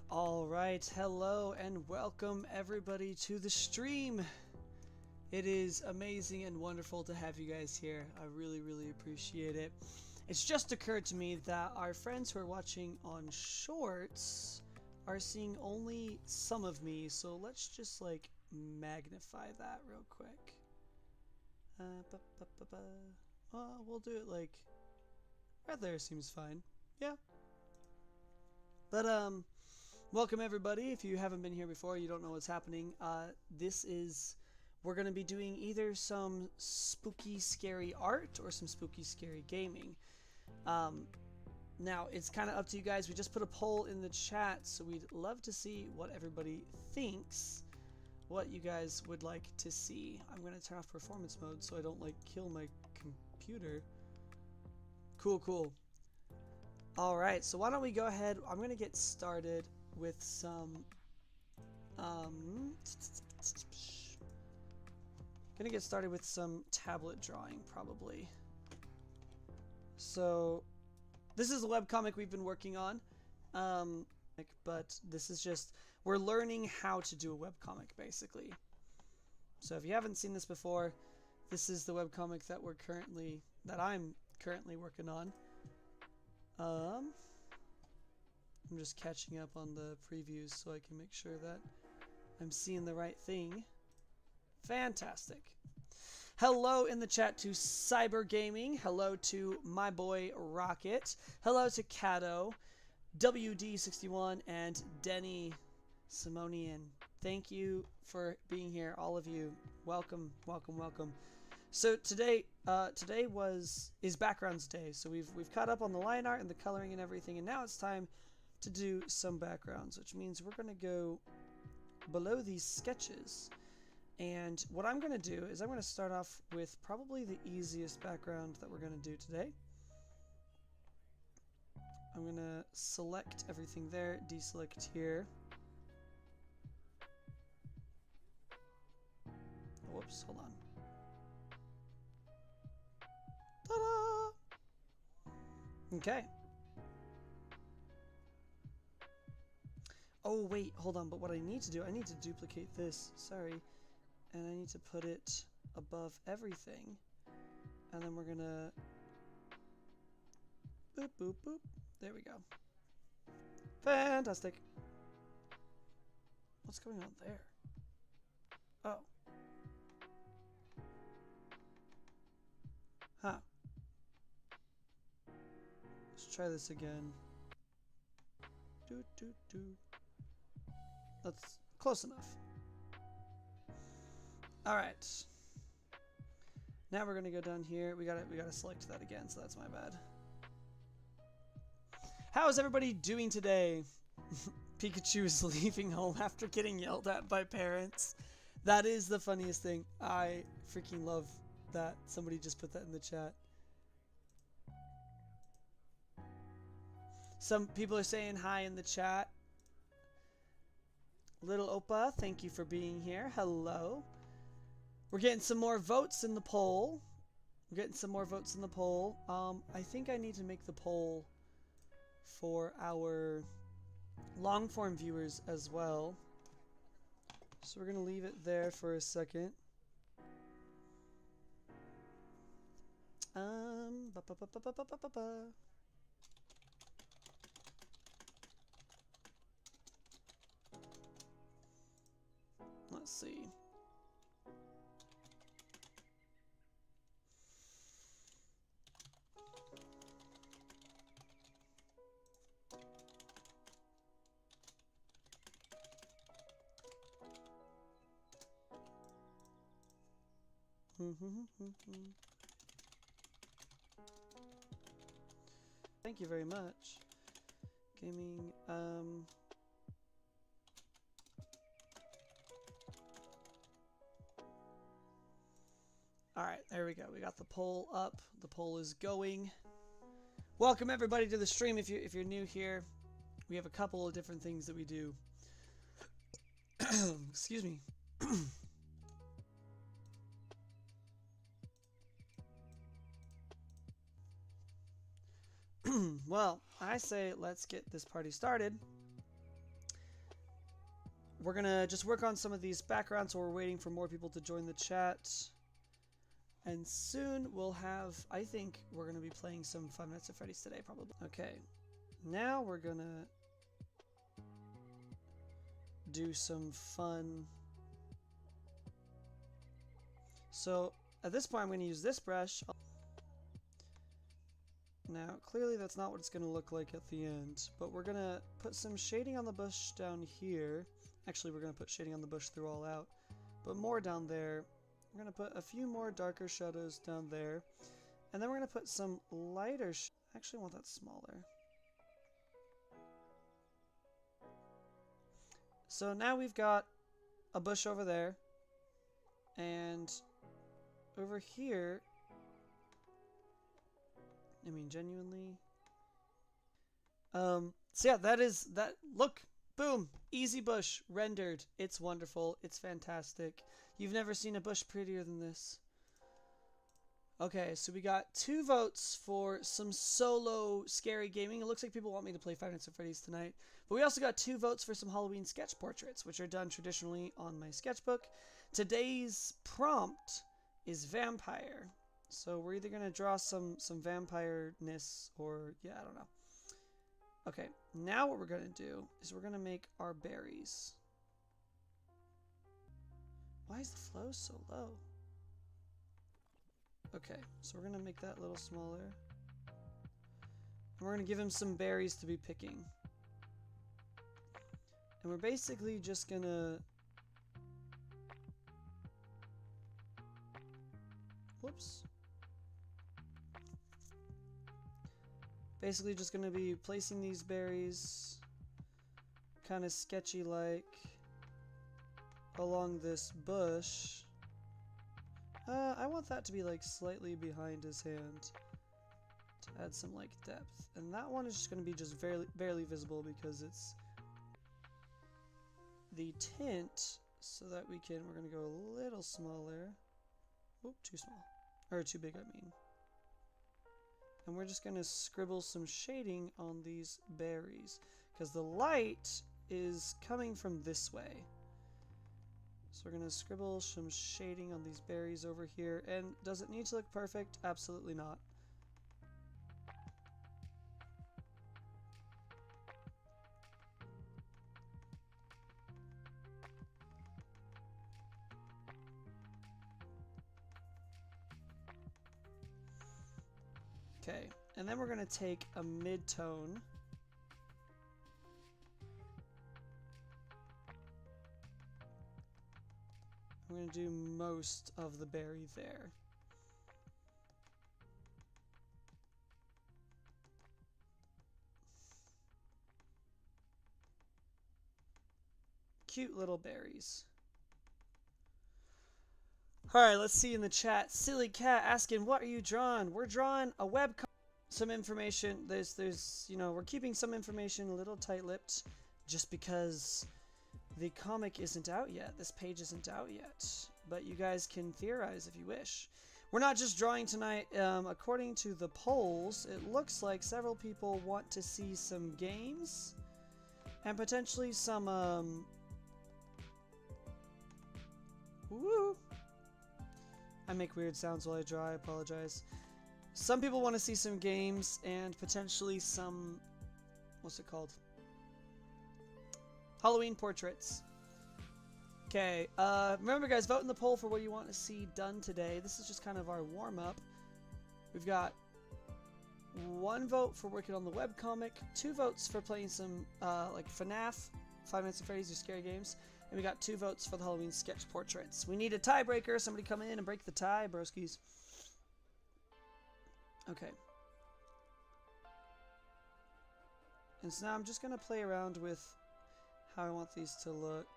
All right, hello and welcome everybody to the stream. It is amazing and wonderful to have you guys here. I really appreciate it. It's just occurred to me that our friends who are watching on Shorts are seeing only some of me, so let's just like magnify that real quick. We'll do it like right there seems fine. Yeah. But welcome everybody. If you haven't been here before, you don't know what's happening. We're going to be doing either some spooky, scary art or some spooky, scary gaming. Now, it's kind of up to you guys. We just put a poll in the chat, so we'd love to see what everybody thinks, what you guys would like to see. I'm going to turn off performance mode so I don't, like, kill my computer. Cool. Alright, so why don't we go ahead. I'm going to get started with some... Gonna get started with some tablet drawing, probably. So, this is a webcomic we've been working on, but this is just, we're learning how to do a webcomic, basically. So if you haven't seen this before, this is the webcomic that I'm currently working on. I'm just catching up on the previews so I can make sure that I'm seeing the right thing. Fantastic. Hello in the chat to Cyber Gaming. Hello to my boy Rocket. Hello to Cato, WD61, and Denny Simonian. Thank you for being here, all of you. Welcome. So today is Backgrounds Day. So we've caught up on the line art and the coloring and everything, and now it's time to do some backgrounds, which means we're gonna go below these sketches. And what I'm going to do is I'm going to start off with probably the easiest background that we're going to do today. I'm going to select everything there, deselect here. Whoops, hold on. Ta-da! Okay. Oh, wait, hold on. But what I need to do, I need to duplicate this. Sorry. And I need to put it above everything. And then we're gonna boop. There we go. Fantastic. What's going on there? Oh. Huh. Let's try this again. That's close enough. Alright. Now we're gonna go down here. We gotta select that again, so that's my bad. How is everybody doing today? Pikachu is leaving home after getting yelled at by parents. That is the funniest thing. I freaking love that. Somebody just put that in the chat. Some people are saying hi in the chat. Little Opa, thank you for being here. Hello. We're getting some more votes in the poll. I think I need to make the poll for our long form viewers as well. So we're going to leave it there for a second. Let's see. Thank you very much. Gaming, Alright, there we go. We got the poll up. The poll is going. Welcome everybody to the stream. If you're new here, we have a couple of different things that we do. Excuse me. Well, I say let's get this party started. we're gonna just work on some of these backgrounds while we're waiting for more people to join the chat. And soon we'll have, I think we're gonna be playing some 5 Nights at Freddy's today, probably. Okay, now we're gonna do some fun. So at this point I'm going to use this brush. Now clearly that's not what it's going to look like at the end, but we're going to put some shading on the bush down here. Actually, we're going to put shading on the bush through all out, but more down there. We're going to put a few more darker shadows down there, and then we're going to put some lighter actually I want that smaller. So now we've got a bush over there, and over here, I mean, genuinely. So yeah, that. Look, boom, easy bush rendered. It's wonderful. It's fantastic. You've never seen a bush prettier than this. Okay, so we got 2 votes for some solo scary gaming. It looks like people want me to play Five Nights at Freddy's tonight. But we also got 2 votes for some Halloween sketch portraits, which are done traditionally on my sketchbook. Today's prompt is vampire. So we're either going to draw some vampire-ness or, yeah, I don't know. Okay, now what we're going to do is we're going to make our berries. Why is the flow so low? Okay, so we're going to make that a little smaller. And we're going to give him some berries to be picking. And we're basically just going to... Whoops. Basically just going to be placing these berries kind of sketchy like along this bush. I want that to be like slightly behind his hand to add some like depth. And that one is just going to be just barely visible because it's the tint, so that we're going to go a little smaller. Oop, too small. Or too big, I mean. And we're just going to scribble some shading on these berries, because the light is coming from this way. So we're going to scribble some shading on these berries over here. And does it need to look perfect? Absolutely not. Okay, and then we're going to take a mid-tone. We're going to do most of the berry there. Cute little berries. Alright, let's see in the chat. Silly Cat asking, what are you drawing? We're drawing a webcomic. Some information. There's, you know, we're keeping some information a little tight-lipped just because the comic isn't out yet. This page isn't out yet. But you guys can theorize if you wish. We're not just drawing tonight. According to the polls, it looks like several people want to see some games and potentially some, woo! I make weird sounds while I draw, I apologize. Some people want to see some games and potentially some, what's it called? Halloween portraits. Okay, remember guys, vote in the poll for what you want to see done today. This is just kind of our warm-up. We've got 1 vote for working on the webcomic, 2 votes for playing some, like FNAF, Five Nights at Freddy's or scary games. And we got 2 votes for the Halloween sketch portraits. We need a tiebreaker. Somebody come in and break the tie, broskies. Okay. And so now I'm just going to play around with how I want these to look.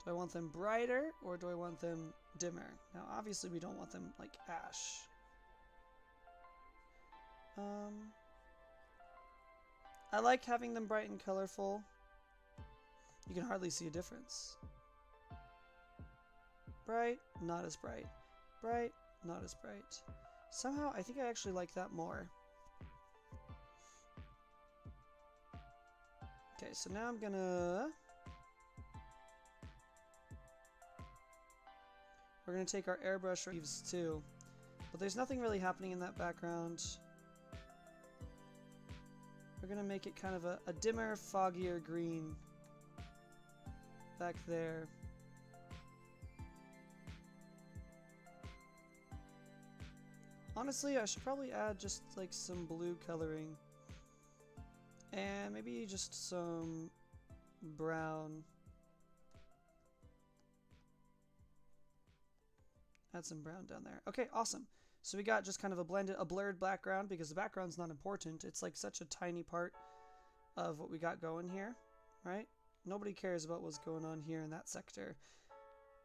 Do I want them brighter or do I want them dimmer? Now, obviously, we don't want them like ash. I like having them bright and colorful. You can hardly see a difference. Bright, not as bright. Bright, not as bright. Somehow, I think I actually like that more. Okay, so now I'm gonna We're going to take our airbrush leaves too. But there's nothing really happening in that background. We're going to make it kind of a dimmer, foggier green back there. Honestly, I should probably add just like some blue coloring. And maybe just some brown. Add some brown down there. Okay, awesome. So we got just kind of a blurred background because the background's not important. It's like such a tiny part of what we got going here, right? Nobody cares about what's going on here in that sector.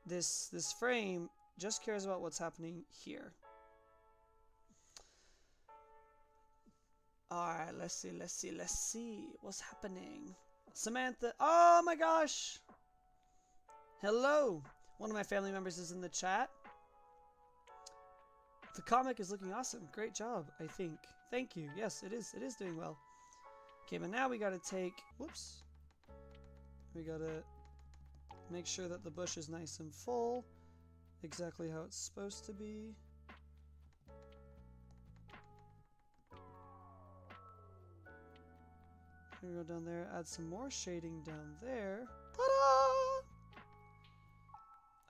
This frame just cares about what's happening here. Alright, let's see. What's happening? Samantha, oh my gosh! Hello! One of my family members is in the chat. The comic is looking awesome. Great job, I think. Thank you. Yes, it is doing well. Okay, but now we gotta take... Whoops. We gotta make sure that the bush is nice and full. Exactly how it's supposed to be. We're gonna go down there, add some more shading down there. Ta-da!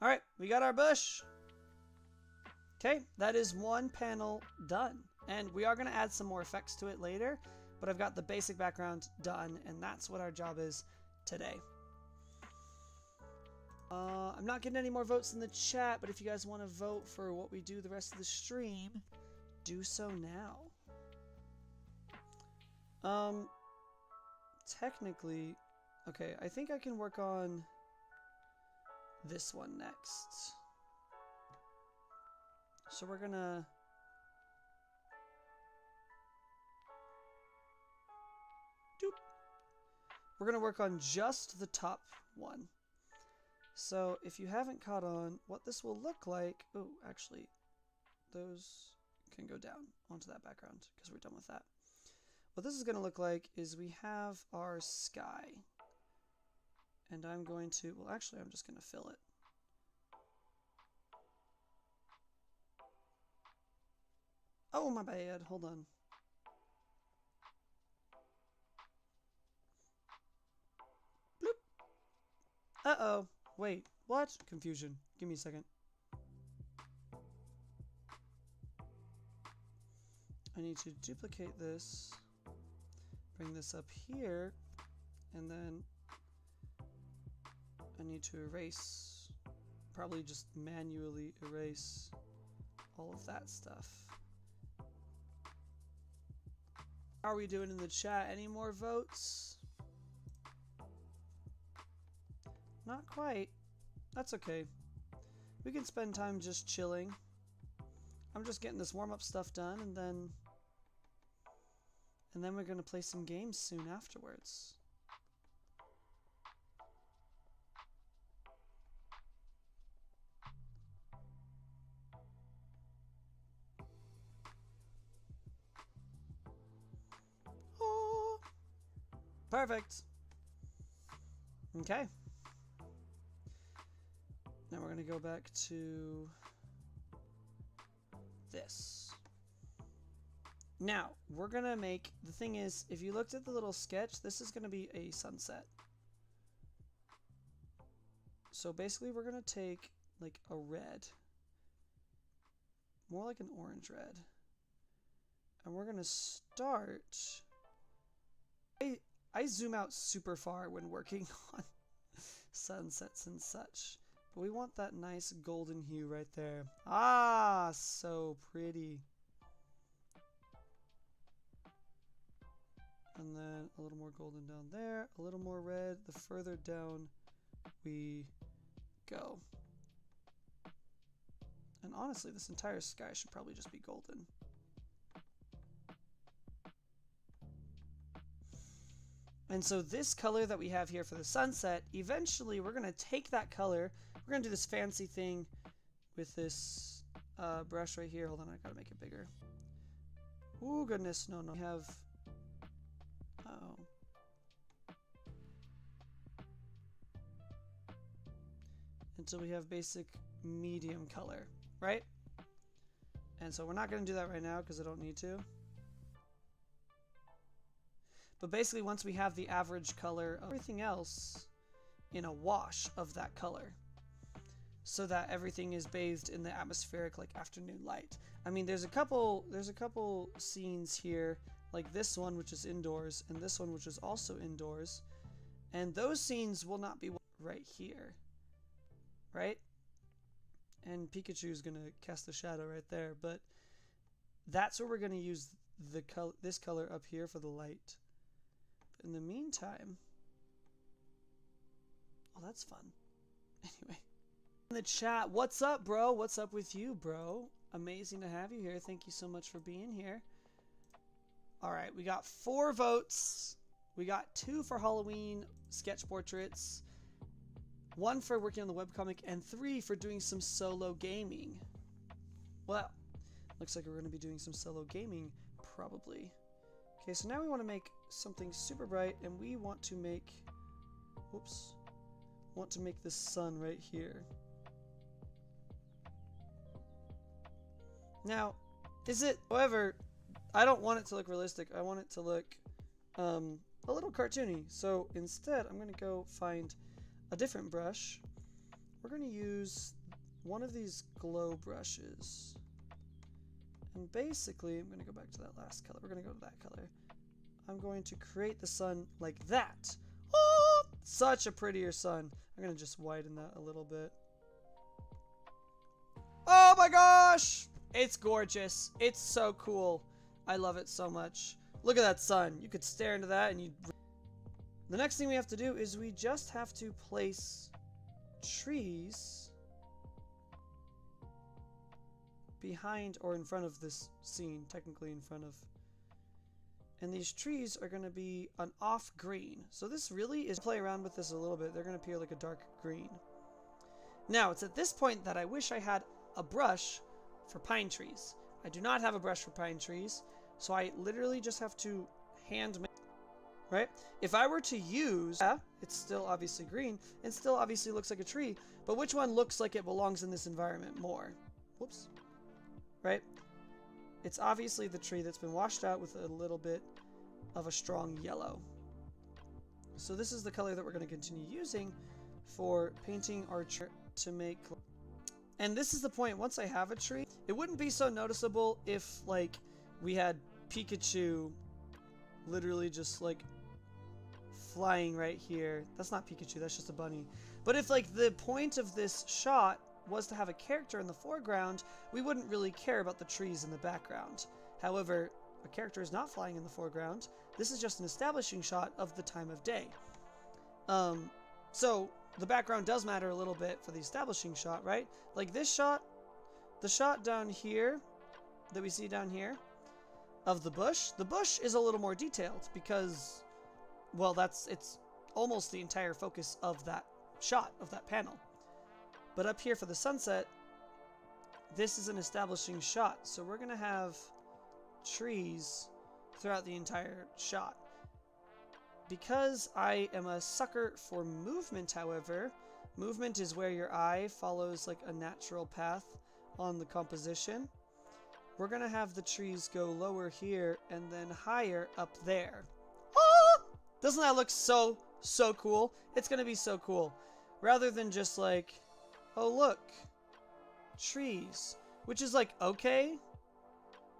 Alright, we got our bush. Okay, that is one panel done. And we are going to add some more effects to it later, but I've got the basic background done, and that's what our job is today. I'm not getting any more votes in the chat, but if you guys want to vote for what we do the rest of the stream, do so now. Technically, okay, I think I can work on this one next. So we're gonna work on just the top one. So if you haven't caught on what this will look like, oh, actually, those can go down onto that background because we're done with that. What this is going to look like is we have our sky, and I'm going to, well, actually, I'm just going to fill it. Oh, my bad. Hold on. Bloop. Uh-oh. Wait. What? Confusion. Give me a second. I need to duplicate this, bring this up here, and then I need to erase, probably just manually erase all of that stuff. How are we doing in the chat? Any more votes? Not quite. That's okay. We can spend time just chilling. I'm just getting this warm-up stuff done, and then we're going to play some games soon afterwards. Oh, perfect. Okay. Now we're going to go back to this. Now, we're going to make, the thing is, if you looked at the little sketch, this is going to be a sunset. So basically we're going to take like a red, more like an orange red, and we're going to start, I zoom out super far when working on sunsets and such, but we want that nice golden hue right there. Ah, so pretty. And then a little more golden down there, a little more red the further down we go. And honestly, this entire sky should probably just be golden. And so this color that we have here for the sunset, eventually we're going to take that color, we're going to do this fancy thing with this brush right here. Hold on, I got to make it bigger. Oh goodness, no. We have... until we have basic medium color, right? And so we're not going to do that right now because I don't need to. But basically once we have the average color of everything else in a wash of that color, so that everything is bathed in the atmospheric like afternoon light. I mean, there's a couple scenes here, like this one which is indoors and this one which is also indoors, and those scenes will not be right here, right? And Pikachu is gonna cast a shadow right there, but that's where we're gonna use the this color up here for the light. But in the meantime, oh, that's fun. Anyway. In the chat, what's up, bro? What's up with you, bro? Amazing to have you here. Thank you so much for being here. All right, we got 4 votes. We got 2 for Halloween sketch portraits, 1 for working on the webcomic, and 3 for doing some solo gaming. Well, looks like we're going to be doing some solo gaming, probably. Okay, so now we want to make something super bright, and we want to make, whoops, want to make the sun right here. Now, however, I don't want it to look realistic. I want it to look a little cartoony. So instead, I'm going to go find a different brush. We're going to use one of these glow brushes. And basically, I'm going to go back to that last color. We're going to go to that color. I'm going to create the sun like that. Oh, such a prettier sun. I'm going to just widen that a little bit. Oh my gosh! It's gorgeous. It's so cool. I love it so much. Look at that sun. You could stare into that and you... The next thing we have to do is we just have to place trees behind or in front of this scene, technically in front of. And these trees are going to be an off green. So this really is, play around with this a little bit. They're going to appear like a dark green. Now, it's at this point that I wish I had a brush for pine trees. I do not have a brush for pine trees, so I literally just have to hand make, right? If I were to use, yeah, it's still obviously green and still obviously looks like a tree, but which one looks like it belongs in this environment more? Whoops. Right? It's obviously the tree that's been washed out with a little bit of a strong yellow. So this is the color that we're going to continue using for painting our tree to make. And this is the point, once I have a tree, it wouldn't be so noticeable if, like, we had Pikachu literally just, like, flying right here. That's not Pikachu, that's just a bunny. But if, like, the point of this shot was to have a character in the foreground, we wouldn't really care about the trees in the background. However, a character is not flying in the foreground. This is just an establishing shot of the time of day. So the background does matter a little bit for the establishing shot, right? Like this shot, the shot down here that we see down here of the bush is a little more detailed because, well, it's almost the entire focus of that shot, of that panel. But up here for the sunset, this is an establishing shot. So we're going to have trees throughout the entire shot. Because I am a sucker for movement, however, movement is where your eye follows like a natural path on the composition. We're going to have the trees go lower here and then higher up there. Oh! Doesn't that look so cool? It's going to be so cool. Rather than just like, oh look, trees, which is like, okay.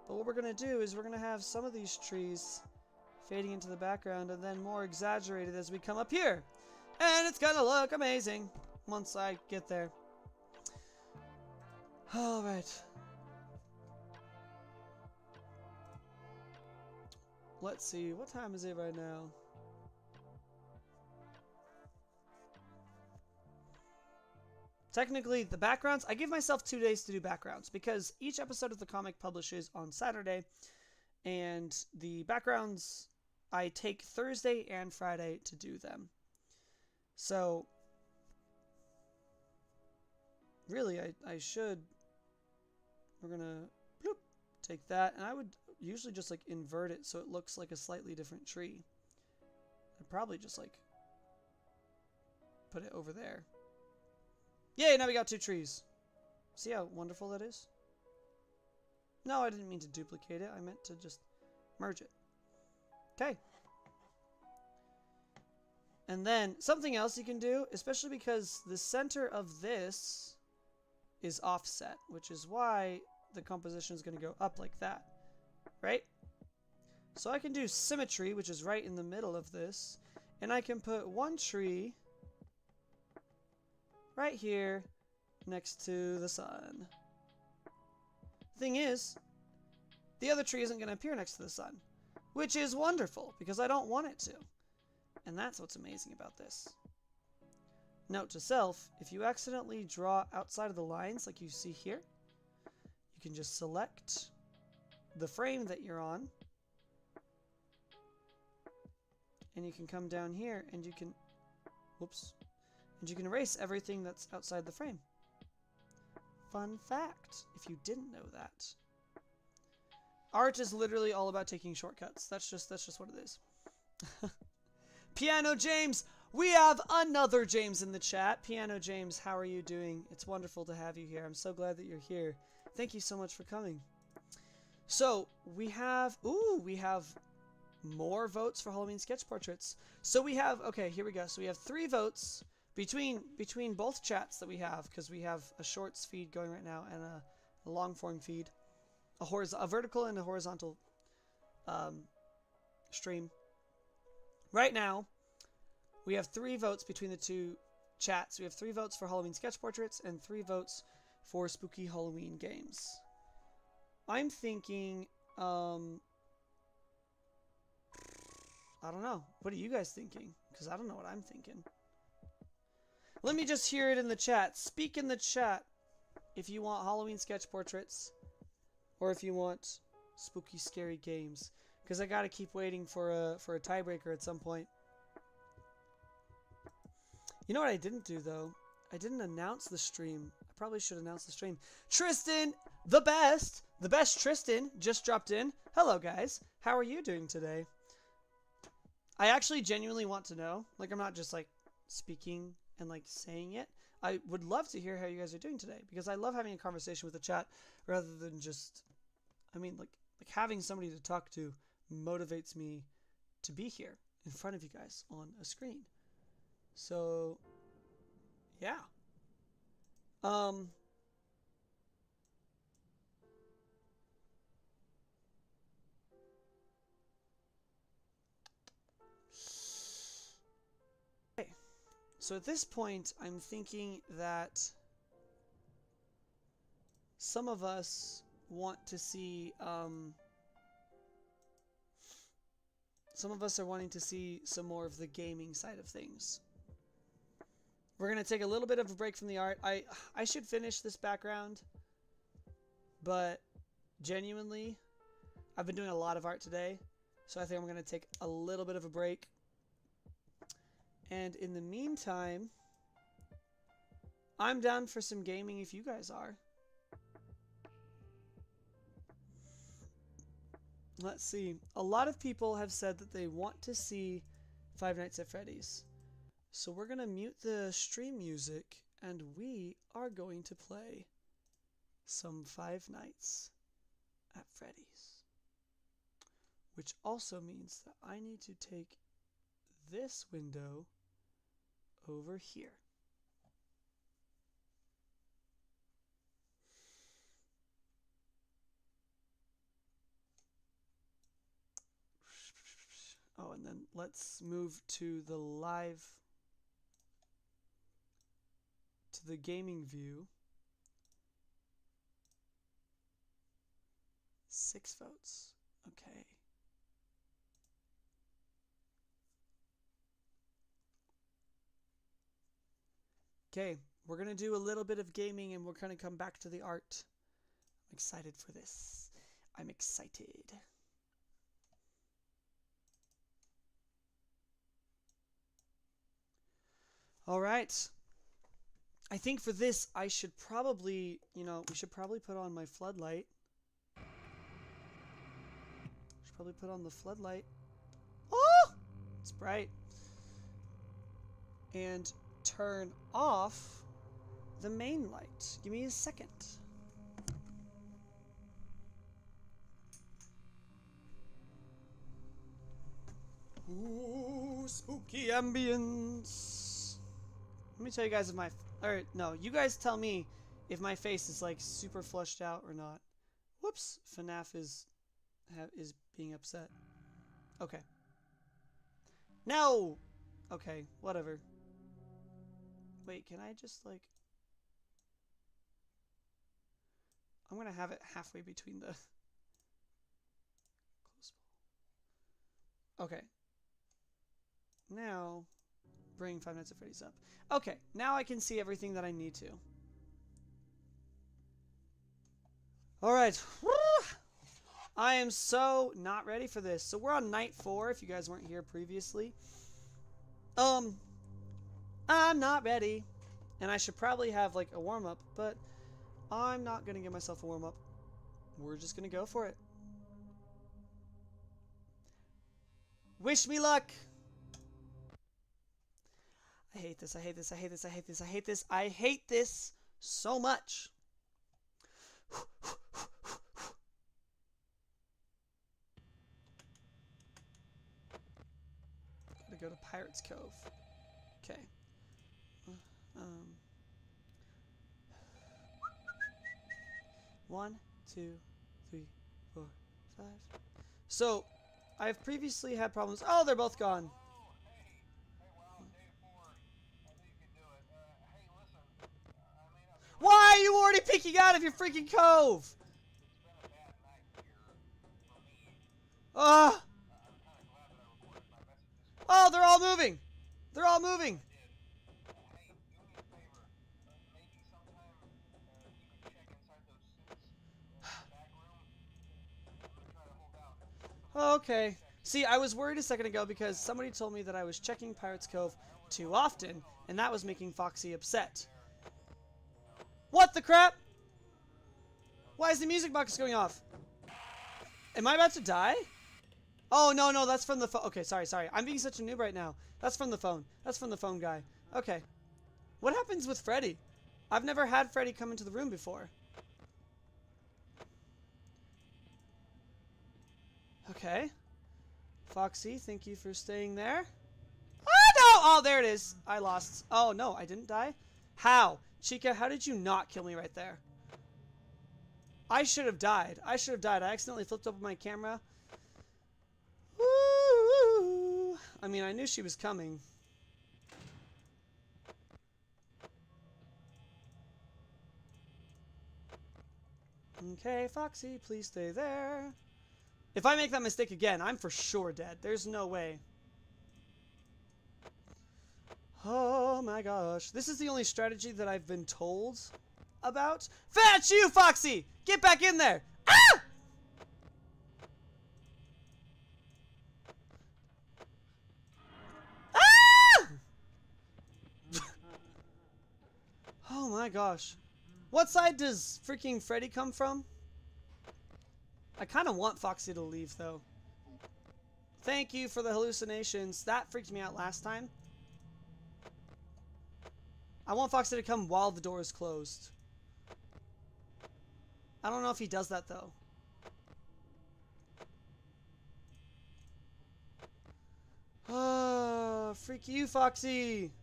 But what we're going to do is we're going to have some of these trees fading into the background and then more exaggerated as we come up here. And it's gonna look amazing once I get there. Alright. Let's see, what time is it right now? Technically, the backgrounds, I give myself 2 days to do backgrounds because each episode of the comic publishes on Saturday, and the backgrounds I take Thursday and Friday to do them. So, really, I should, we're gonna bloop, take that, and I would usually just like invert it so it looks like a slightly different tree. I'd probably just like put it over there. Yay, now we got 2 trees. See how wonderful that is? No, I didn't mean to duplicate it. I meant to just merge it. Okay. And then something else you can do, especially because the center of this is offset, which is why the composition is going to go up like that, right? So I can do symmetry, which is right in the middle of this, and I can put one tree right here next to the sun. Thing is, the other tree isn't going to appear next to the sun, which is wonderful because I don't want it to. And that's what's amazing about this. Note to self, if you accidentally draw outside of the lines like you see here, you can just select the frame that you're on, and you can come down here and you can, whoops, and you can erase everything that's outside the frame. Fun fact, if you didn't know that. Art is literally all about taking shortcuts. That's just what it is. Piano James, we have another James in the chat. Piano James, how are you doing? It's wonderful to have you here. I'm so glad that you're here. Thank you so much for coming. So we have more votes for Halloween sketch portraits. So we have, okay, here we go. So we have 3 votes between both chats that we have, because we have a shorts feed going right now and a long form feed, a vertical and a horizontal stream. Right now, we have 3 votes between the 2 chats. We have 3 votes for Halloween sketch portraits and 3 votes for spooky Halloween games. I'm thinking, I don't know. What are you guys thinking? Because I don't know what I'm thinking. Let me just hear it in the chat. Speak in the chat if you want Halloween sketch portraits or if you want spooky, scary games. Because I gotta keep waiting for a tiebreaker at some point. You know what I didn't do though? I didn't announce the stream. I probably should announce the stream. Tristan, the best Tristan just dropped in. Hello guys, how are you doing today? I actually genuinely want to know. Like, I'm not just like speaking and like saying it. I would love to hear how you guys are doing today, because I love having a conversation with the chat rather than just, I mean, like having somebody to talk to motivates me to be here in front of you guys on a screen. So yeah. Okay. So at this point, I'm thinking that some of us want to see, some of us are wanting to see some more of the gaming side of things. We're going to take a little bit of a break from the art. I should finish this background, but genuinely, I've been doing a lot of art today, so I think I'm going to take a little bit of a break. And in the meantime, I'm down for some gaming if you guys are. Let's see. A lot of people have said that they want to see Five Nights at Freddy's. So we're going to mute the stream music and we are going to play some Five Nights at Freddy's. Which also means that I need to take this window over here. Oh, and then let's move to the live, to the gaming view. 6 votes. Okay. Okay, we're going to do a little bit of gaming and we're going to come back to the art. I'm excited for this. I'm excited. All right. I think for this, I should probably, we should probably put on my floodlight. Should probably put on the floodlight. Oh! It's bright. And turn off the main light. Give me a second. Ooh, spooky ambience. Let me tell you guys if my... Or, no, you guys tell me if my face is, like, super flushed out or not. Whoops. FNAF is being upset. Okay. No! Okay, whatever. Wait, can I just, like... I'm gonna have it halfway between the... Okay. Now, bring Five Nights at Freddy's up. Okay, now I can see everything that I need to. Alright. I am so not ready for this. So we're on night 4, if you guys weren't here previously. I'm not ready. And I should probably have, like, a warm-up, but I'm not going to give myself a warm-up. We're just going to go for it. Wish me luck! I hate this, I hate this, I hate this, I hate this, I hate this, I hate this so much. Gotta go to Pirate's Cove. Okay. 1, 2, 3, 4, 5. So, I've previously had problems. Oh, they're both gone. Why are you already peeking out of your freaking cove? Ah! Oh, they're all moving. They're all moving. Okay. See, I was worried a second ago because somebody told me that I was checking Pirate's Cove too often, and that was making Foxy upset. What the crap? Why is the music box going off? Am I about to die? Oh, no, no, that's from the phone. Okay, sorry. I'm being such a noob right now. That's from the phone. That's from the phone guy. Okay. What happens with Freddy? I've never had Freddy come into the room before. Okay. Foxy, thank you for staying there. Oh, no! Oh, there it is. I lost. Oh, no, I didn't die? How? Chica, how did you not kill me right there? I should have died. I accidentally flipped open my camera. Woo! I mean, I knew she was coming. Okay, Foxy, please stay there. If I make that mistake again, I'm for sure dead. There's no way. Oh my gosh. This is the only strategy that I've been told about. That's you, Foxy! Get back in there! Ah! Ah! Oh my gosh. What side does freaking Freddy come from? I kind of want Foxy to leave, though. Thank you for the hallucinations. That freaked me out last time. I want Foxy to come while the door is closed. I don't know if he does that, though. Oh, freak you, Foxy.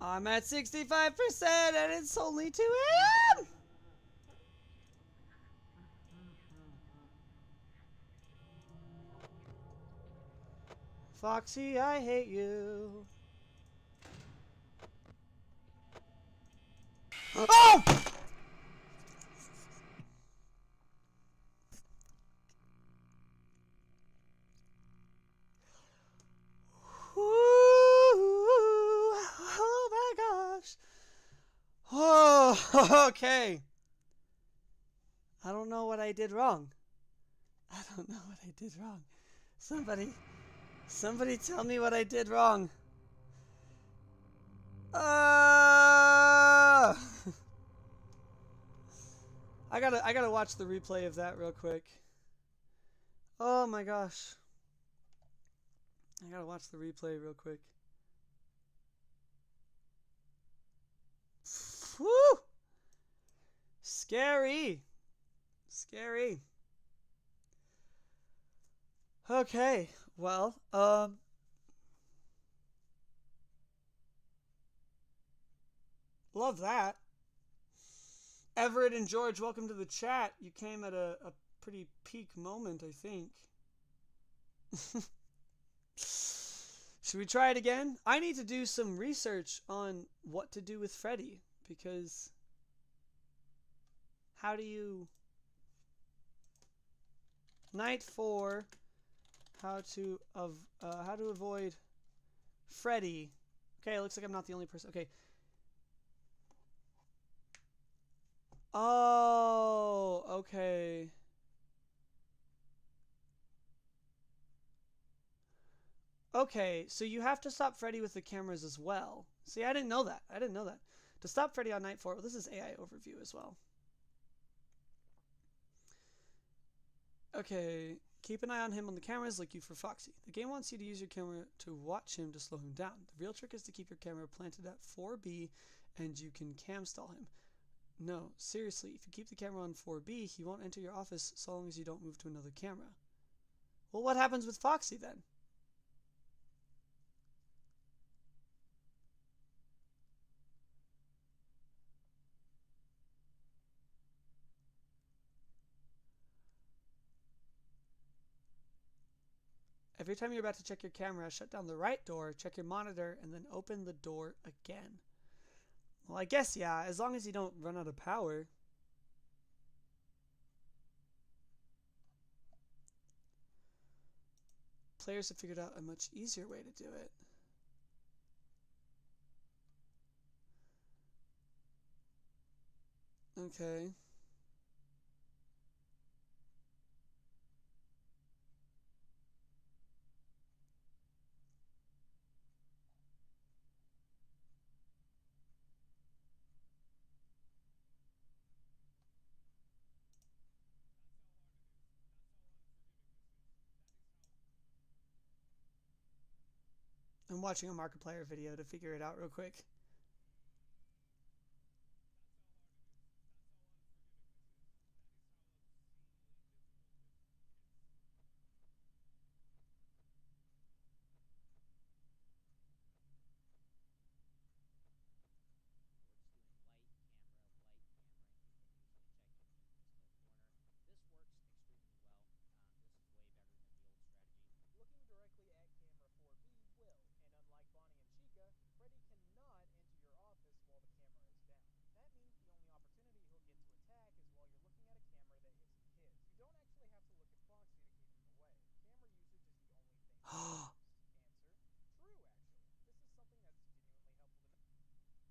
I'm at 65% and it's only 2 a.m. Foxy, I hate you. Oh! Oh my gosh. Oh, okay. I don't know what I did wrong. I don't know what I did wrong. Somebody tell me what I did wrong. I gotta watch the replay of that real quick. Oh my gosh. I gotta watch the replay real quick. Woo! Scary. Scary. Okay, well, love that. Everett and George, welcome to the chat. You came at a pretty peak moment, I think. Should we try it again? I need to do some research on what to do with Freddy, because how do you... Night 4, how to avoid Freddy. Okay, it looks like I'm not the only person. Okay. Oh, okay. Okay, so you have to stop Freddy with the cameras as well. See, I didn't know that. I didn't know that. To stop Freddy on night 4, well, this is AI overview as well. Okay, keep an eye on him on the cameras like you for Foxy. The game wants you to use your camera to watch him to slow him down. The real trick is to keep your camera planted at 4B and you can cam stall him. No, seriously, if you keep the camera on 4B, he won't enter your office so long as you don't move to another camera. Well, what happens with Foxy then? Every time you're about to check your camera, shut down the right door, check your monitor, and then open the door again. Well, I guess, yeah, as long as you don't run out of power. Players have figured out a much easier way to do it. Okay. I'm watching a Markiplier video to figure it out real quick.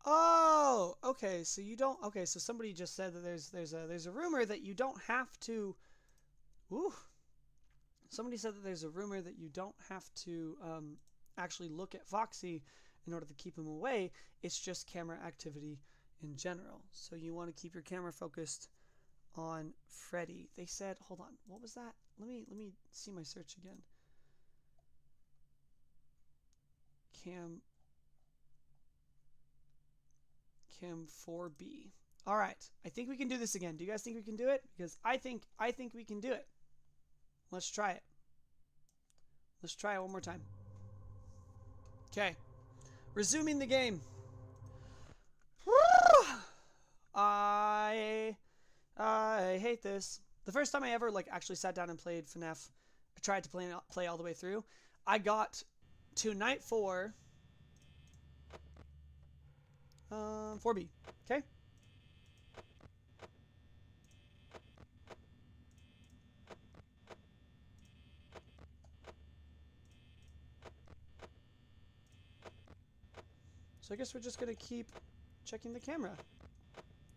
Oh, okay. So you don't. Okay, so somebody just said that there's a rumor that you don't have to. Ooh. Somebody said that there's a rumor that you don't have to actually look at Foxy in order to keep him away. It's just camera activity in general. So you want to keep your camera focused on Freddy. They said, hold on, what was that? Let me see my search again. Cam 4B. All right, I think we can do this again. Do you guys think we can do it? Because I think we can do it. Let's try it. Let's try it one more time. Okay. Resuming the game. I hate this. The first time I ever actually sat down and played FNAF, I tried to play all the way through. I got to night 4. 4B. Okay. So I guess we're just gonna keep checking the camera.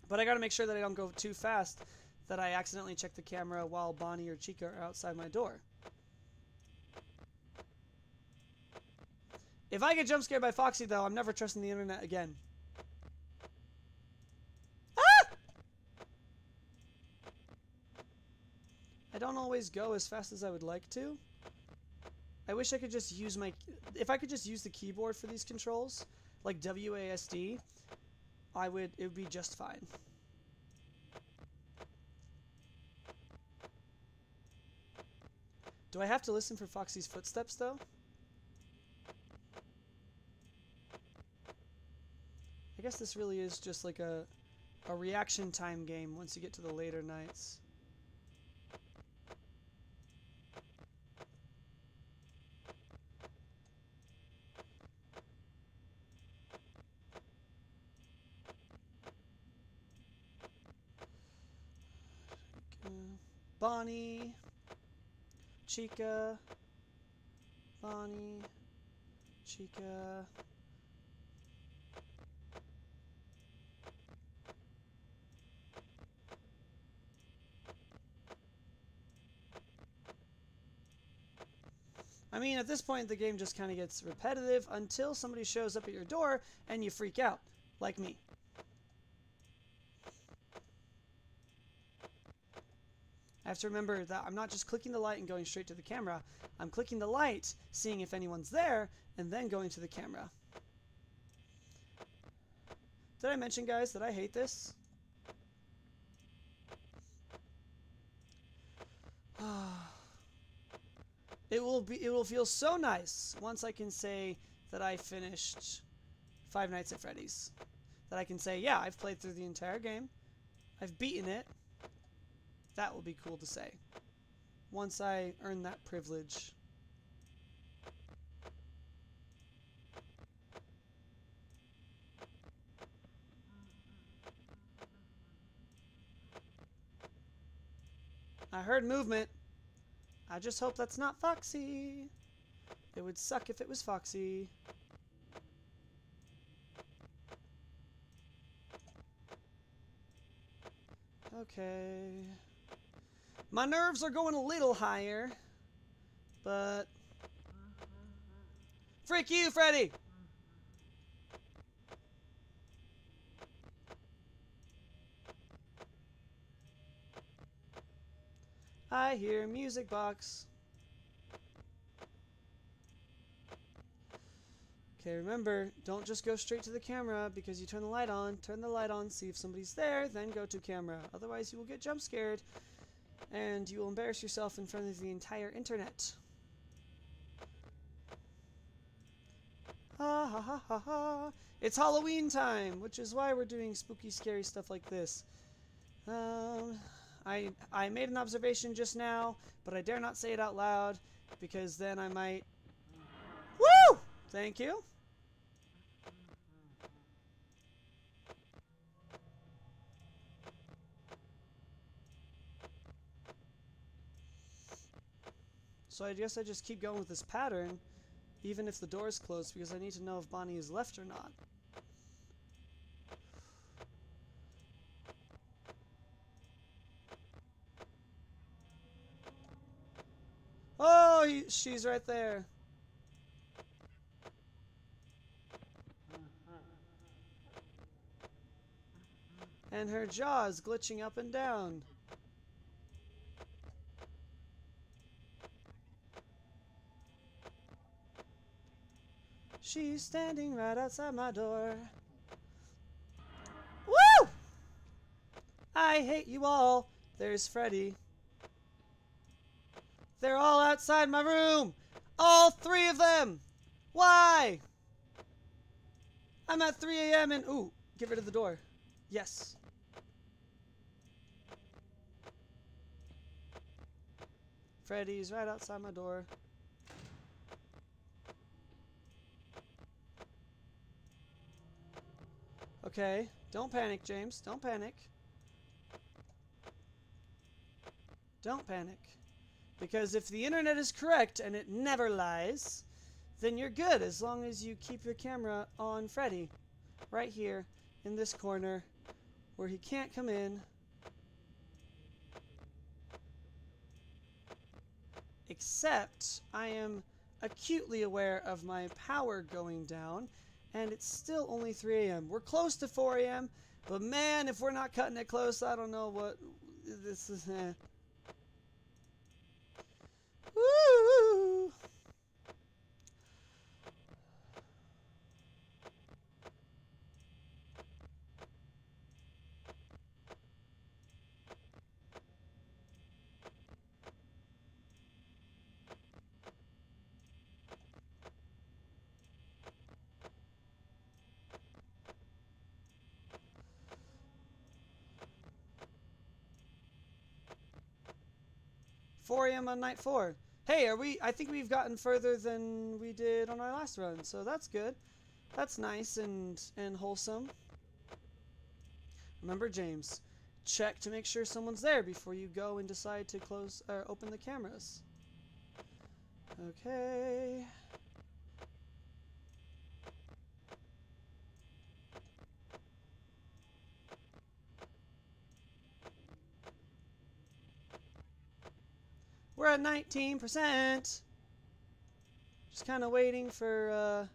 But I gotta make sure that I don't go too fast that I accidentally check the camera while Bonnie or Chica are outside my door. If I get jump scared by Foxy, though, I'm never trusting the internet again. Ah! I don't always go as fast as I would like to. I wish I could just use my... If I could just use the keyboard for these controls, like WASD, it would be just fine. Do I have to listen for Foxy's footsteps, though? I guess this really is just like a reaction time game once you get to the later nights. Bonnie, Chica, Bonnie, Chica. I mean, at this point, the game just kind of gets repetitive until somebody shows up at your door and you freak out, like me. I have to remember that I'm not just clicking the light and going straight to the camera. I'm clicking the light, seeing if anyone's there, and then going to the camera. Did I mention, guys, that I hate this? It will feel so nice once I can say that I finished Five Nights at Freddy's. That I can say, yeah, I've played through the entire game. I've beaten it. That will be cool to say. Once I earn that privilege. I heard movement. I just hope that's not Foxy. It would suck if it was Foxy. Okay. My nerves are going a little higher, but... Freak you, Freddy! I hear music box. Okay, remember, don't just go straight to the camera because you turn the light on. Turn the light on, see if somebody's there, then go to camera. Otherwise, you will get jump scared, and you will embarrass yourself in front of the entire internet. Ha ha ha ha ha. It's Halloween time, which is why we're doing spooky, scary stuff like this. I made an observation just now, but I dare not say it out loud, because then I might... Woo! Thank you. So I guess I just keep going with this pattern, even if the door is closed, because I need to know if Bonnie is left or not. Oh, she's right there. And her jaw is glitching up and down. She's standing right outside my door. Woo! I hate you all. There's Freddy. They're all outside my room. All three of them. Why? I'm at 3 a.m. and... Ooh, get rid of the door. Yes. Freddy's right outside my door. Okay, don't panic, James. Don't panic. Don't panic. Because if the internet is correct and it never lies, then you're good as long as you keep your camera on Freddy. Right here, in this corner, where he can't come in. Except, I am acutely aware of my power going down, and it's still only 3 a.m. We're close to 4 a.m., but man, if we're not cutting it close, I don't know what this is. Woo! 4 a.m. on night 4. Hey, I think we've gotten further than we did on our last run, so that's good. That's nice and wholesome. Remember, James, check to make sure someone's there before you go and decide to close or open the cameras. Okay. We're at 19%. Just kind of waiting for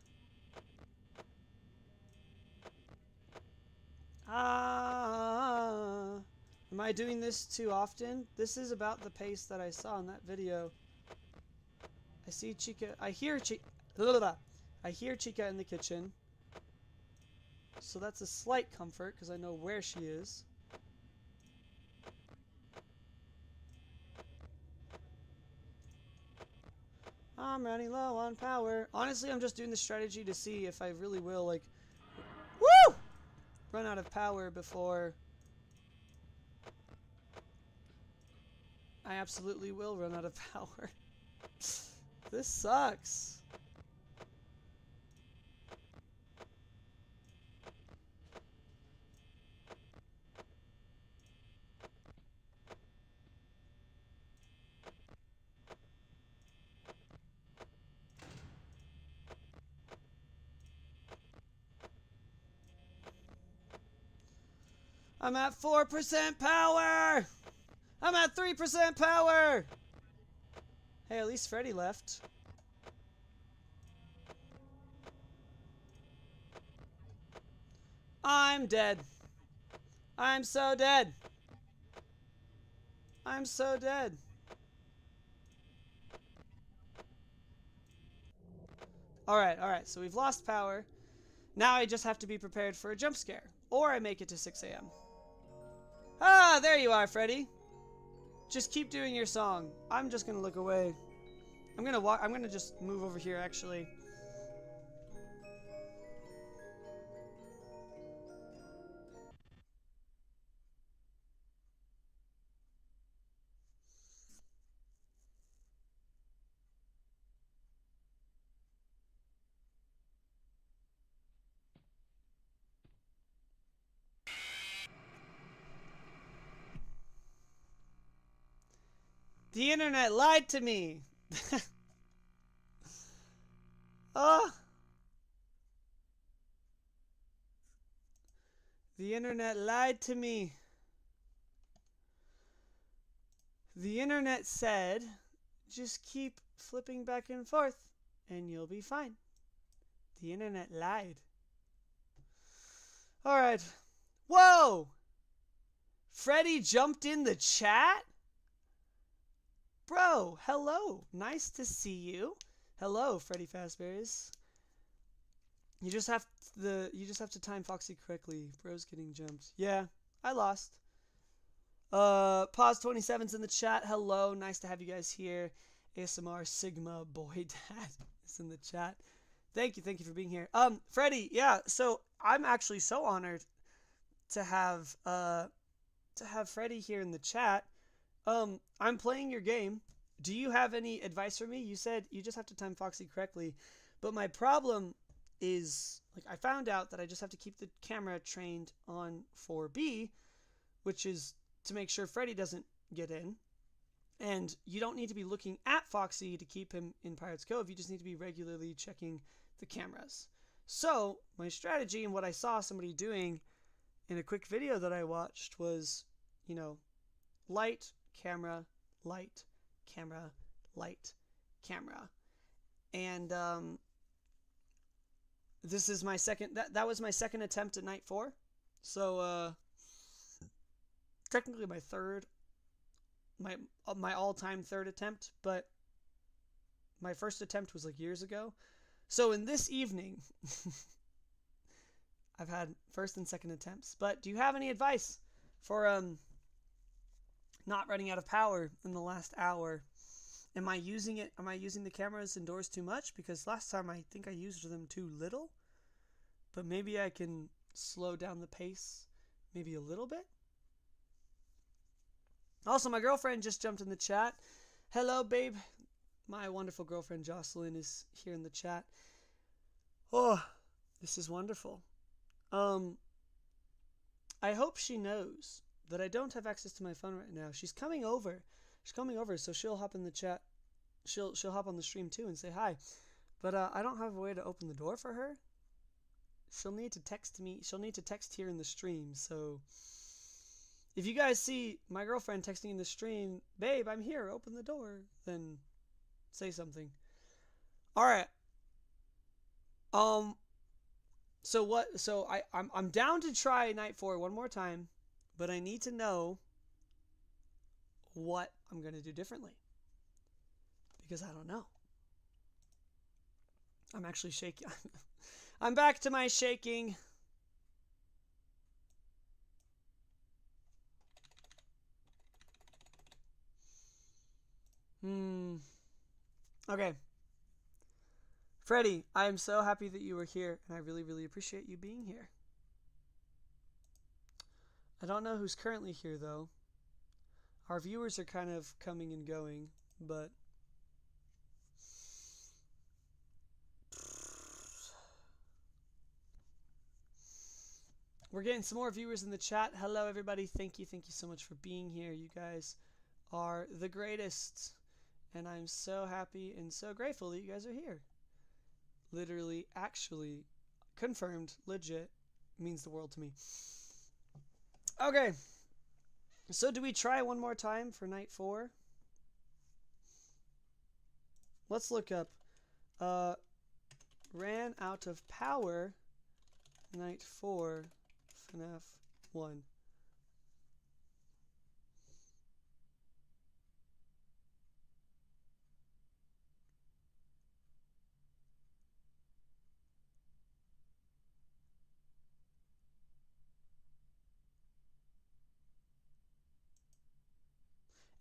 am I doing this too often? This is about the pace that I saw in that video. I see Chica. I hear Chica in the kitchen. So that's a slight comfort because I know where she is. I'm running low on power. Honestly, I'm just doing this strategy to see if I really will, like, woo! Run out of power before I absolutely will run out of power. This sucks. I'm at 4% power! I'm at 3% power! Hey, at least Freddy left. I'm dead. I'm so dead. I'm so dead. Alright, so we've lost power. Now I just have to be prepared for a jump scare. Or I make it to 6 a.m. Ah, there you are, Freddy. Just keep doing your song. I'm just gonna look away. I'm gonna just move over here, actually. The internet lied to me. Oh. The internet lied to me. The internet said, just keep flipping back and forth and you'll be fine. The internet lied. Alright. Whoa! Freddy jumped in the chat? Bro, hello. Nice to see you. Hello, Freddy Fazbear's. You just have to time Foxy correctly. Bro's getting jumped. Yeah, I lost. Pause 27's in the chat. Hello, nice to have you guys here. ASMR Sigma Boy Dad is in the chat. Thank you for being here. Freddy, yeah, so I'm actually so honored to have Freddy here in the chat. I'm playing your game. Do you have any advice for me? You said you just have to time Foxy correctly, but my problem is, like, I found out that I just have to keep the camera trained on 4B, which is to make sure Freddy doesn't get in. And you don't need to be looking at Foxy to keep him in Pirate's Cove. You just need to be regularly checking the cameras. So my strategy and what I saw somebody doing in a quick video that I watched was, you know, light, camera, light, camera, light, camera. And this is my second, that was my second attempt at night 4. So technically my third, my all-time third attempt, but my first attempt was like years ago. So in this evening, I've had first and second attempts. But do you have any advice for not running out of power in the last hour? Am I using the cameras indoors too much? Because last time I think I used them too little. But maybe I can slow down the pace maybe a little bit. Also, my girlfriend just jumped in the chat. Hello, babe. My wonderful girlfriend Jocelyn is here in the chat. Oh, this is wonderful. I hope she knows that I don't have access to my phone right now. She's coming over. So she'll hop in the chat. She'll hop on the stream too and say hi. But I don't have a way to open the door for her. She'll need to text me. She'll need to text here in the stream. So if you guys see my girlfriend texting in the stream, babe, I'm here, open the door, then say something. All right. So I'm down to try night 4 one more time, but I need to know what I'm gonna do differently because I don't know. I'm actually shaking. I'm back to my shaking. Okay. Freddie, I am so happy that you were here, and I really, really appreciate you being here. I don't know who's currently here, though. Our viewers are kind of coming and going, but we're getting some more viewers in the chat. Hello, everybody. Thank you so much for being here. You guys are the greatest, and I'm so happy and so grateful that you guys are here. Literally, actually, confirmed, legit, means the world to me. Okay, so do we try one more time for night 4? Let's look up ran out of power night 4 FNAF 1.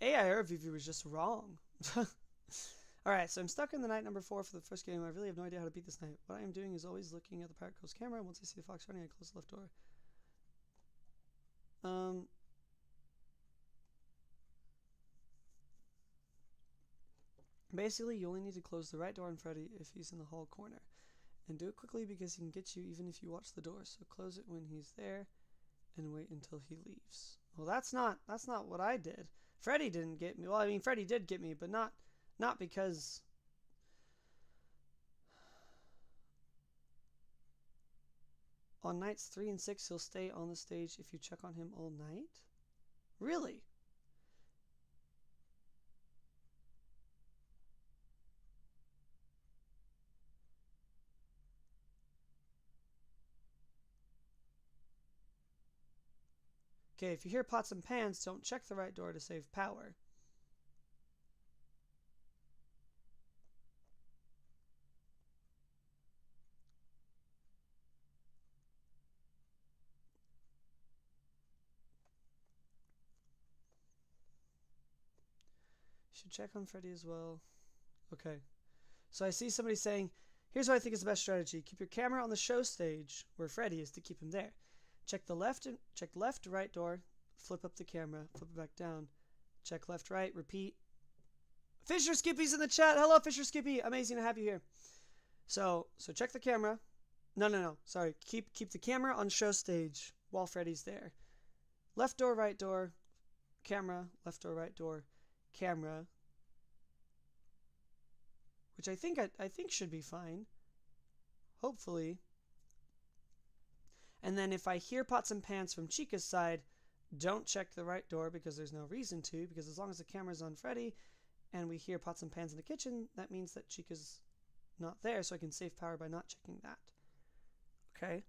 AI review was just wrong. Alright, so I'm stuck in the night number 4 for the first game. I really have no idea how to beat this night. What I am doing is always looking at the Pancakes camera. Once I see the fox running, I close the left door. Basically, you only need to close the right door on Freddy if he's in the hall corner. And do it quickly because he can get you even if you watch the door. So close it when he's there and wait until he leaves. Well, that's not what I did. Freddy didn't get me. Well, I mean, Freddy did get me, but not because on nights 3 and 6 he'll stay on the stage if you check on him all night? Really? Okay, if you hear pots and pans, don't check the right door to save power. You should check on Freddy as well. Okay. So I see somebody saying, here's what I think is the best strategy. Keep your camera on the show stage where Freddy is to keep him there. Check the left, right door, flip up the camera, flip it back down. Check left, right, repeat. Fisher Skippy's in the chat. Hello, Fisher Skippy. Amazing to have you here. So check the camera. No. Sorry. Keep the camera on show stage while Freddy's there. Left door, right door, camera. Left door, right door, camera. Which I think should be fine. Hopefully. And then if I hear pots and pans from Chica's side, don't check the right door because there's no reason to, because as long as the camera's on Freddy and we hear pots and pans in the kitchen, that means that Chica's not there, so I can save power by not checking that. Okay?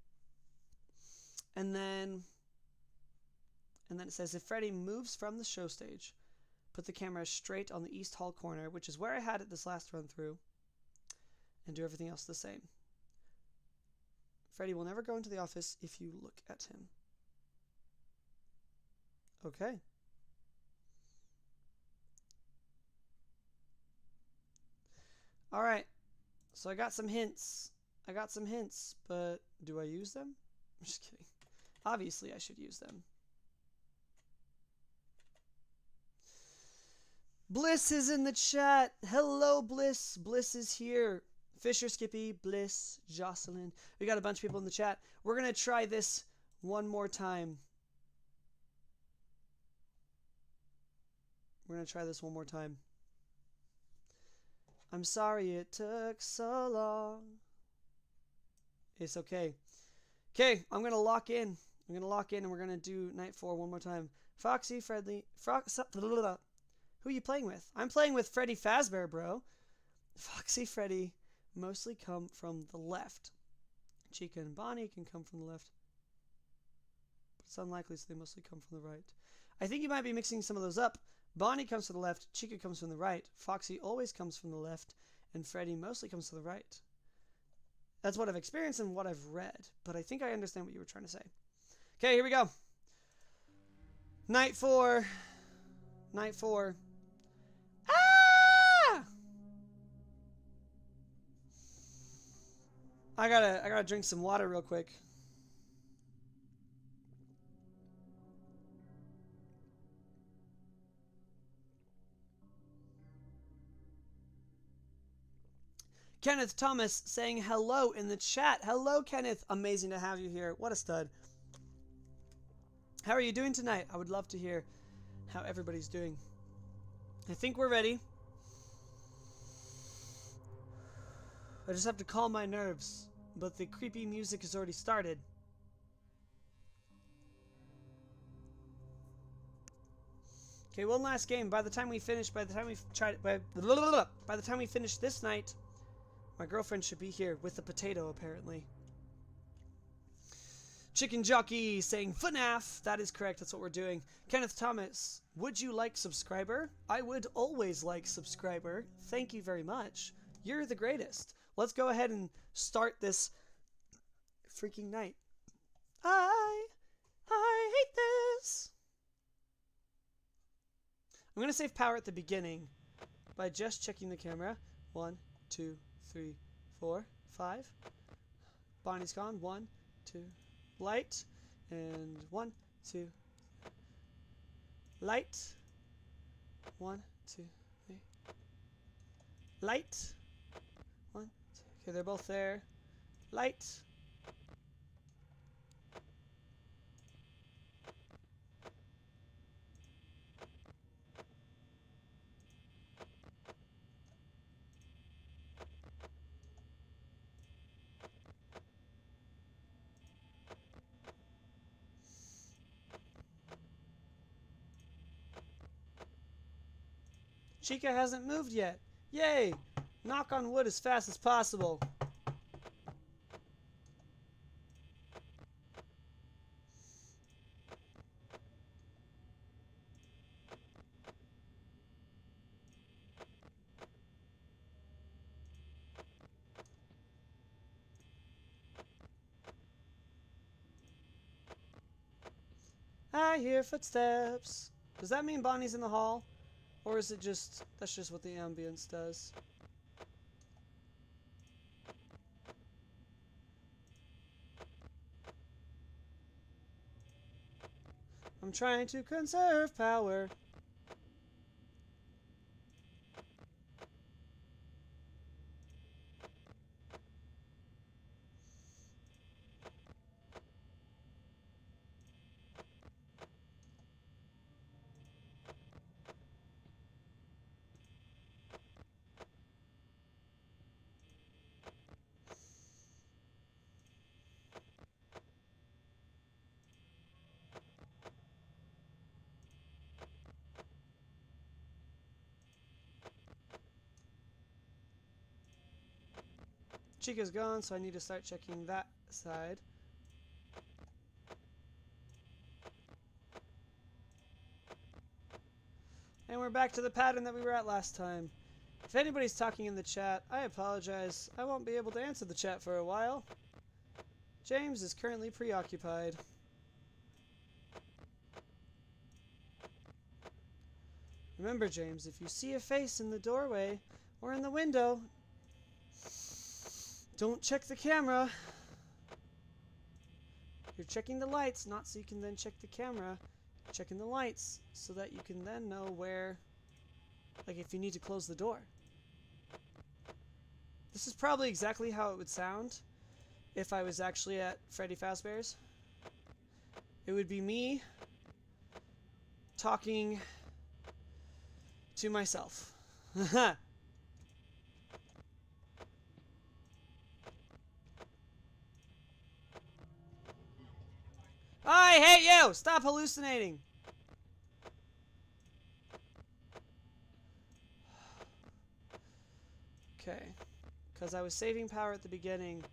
And then it says if Freddy moves from the show stage, put the camera straight on the east hall corner, which is where I had it this last run through, and do everything else the same. Freddy will never go into the office if you look at him. Okay. Alright. So I got some hints. But do I use them? I'm just kidding. Obviously, I should use them. Bliss is in the chat. Hello, Bliss. Bliss is here. Fisher, Skippy, Bliss, Jocelyn. We got a bunch of people in the chat. We're going to try this one more time. We're going to try this one more time. I'm sorry it took so long. It's okay. Okay, I'm going to lock in. I'm going to lock in and we're going to do night 4 one more time. Foxy, Fredly, who are you playing with? I'm playing with Freddy Fazbear, bro. Foxy, Freddy mostly come from the left. Chica and Bonnie can come from the left. But it's unlikely, so they mostly come from the right. I think you might be mixing some of those up. Bonnie comes to the left, Chica comes from the right, Foxy always comes from the left, and Freddy mostly comes to the right. That's what I've experienced and what I've read, but I think I understand what you were trying to say. Okay, here we go. Night 4. Night 4. Ah! I gotta drink some water real quick. Kenneth Thomas saying hello in the chat. Hello, Kenneth. Amazing to have you here. What a stud. How are you doing tonight? I would love to hear how everybody's doing. I think we're ready. I just have to calm my nerves, but the creepy music has already started. Okay, one last game. By the time we finish this night, my girlfriend should be here with the potato, apparently. Chicken Jockey saying FNAF. That is correct. That's what we're doing. Kenneth Thomas, would you like subscriber? I would always like subscriber. Thank you very much. You're the greatest. Let's go ahead and start this freaking night. I hate this. I'm going to save power at the beginning by just checking the camera. 1, 2, 3, 4, 5. Bonnie's gone. 1, 2. Light. And 1, 2. Light. 1, 2, 3. Light. 1, 2. Okay, they're both there. Light. Chica hasn't moved yet. Yay! Knock on wood as fast as possible. I hear footsteps. Does that mean Bonnie's in the hall? Or is it just, that's just what the ambience does? I'm trying to conserve power. Chica's gone, so I need to start checking that side. And we're back to the pattern that we were at last time. If anybody's talking in the chat, I apologize. I won't be able to answer the chat for a while. James is currently preoccupied. Remember, James, if you see a face in the doorway or in the window, don't check the camera. You're checking the lights, not so you can then check the camera. You're checking the lights so that you can then know where Like if you need to close the door. This is probably exactly how it would sound if I was actually at Freddy Fazbear's. It would be me talking to myself. I hate you! Stop hallucinating! Okay. Because I was saving power at the beginning.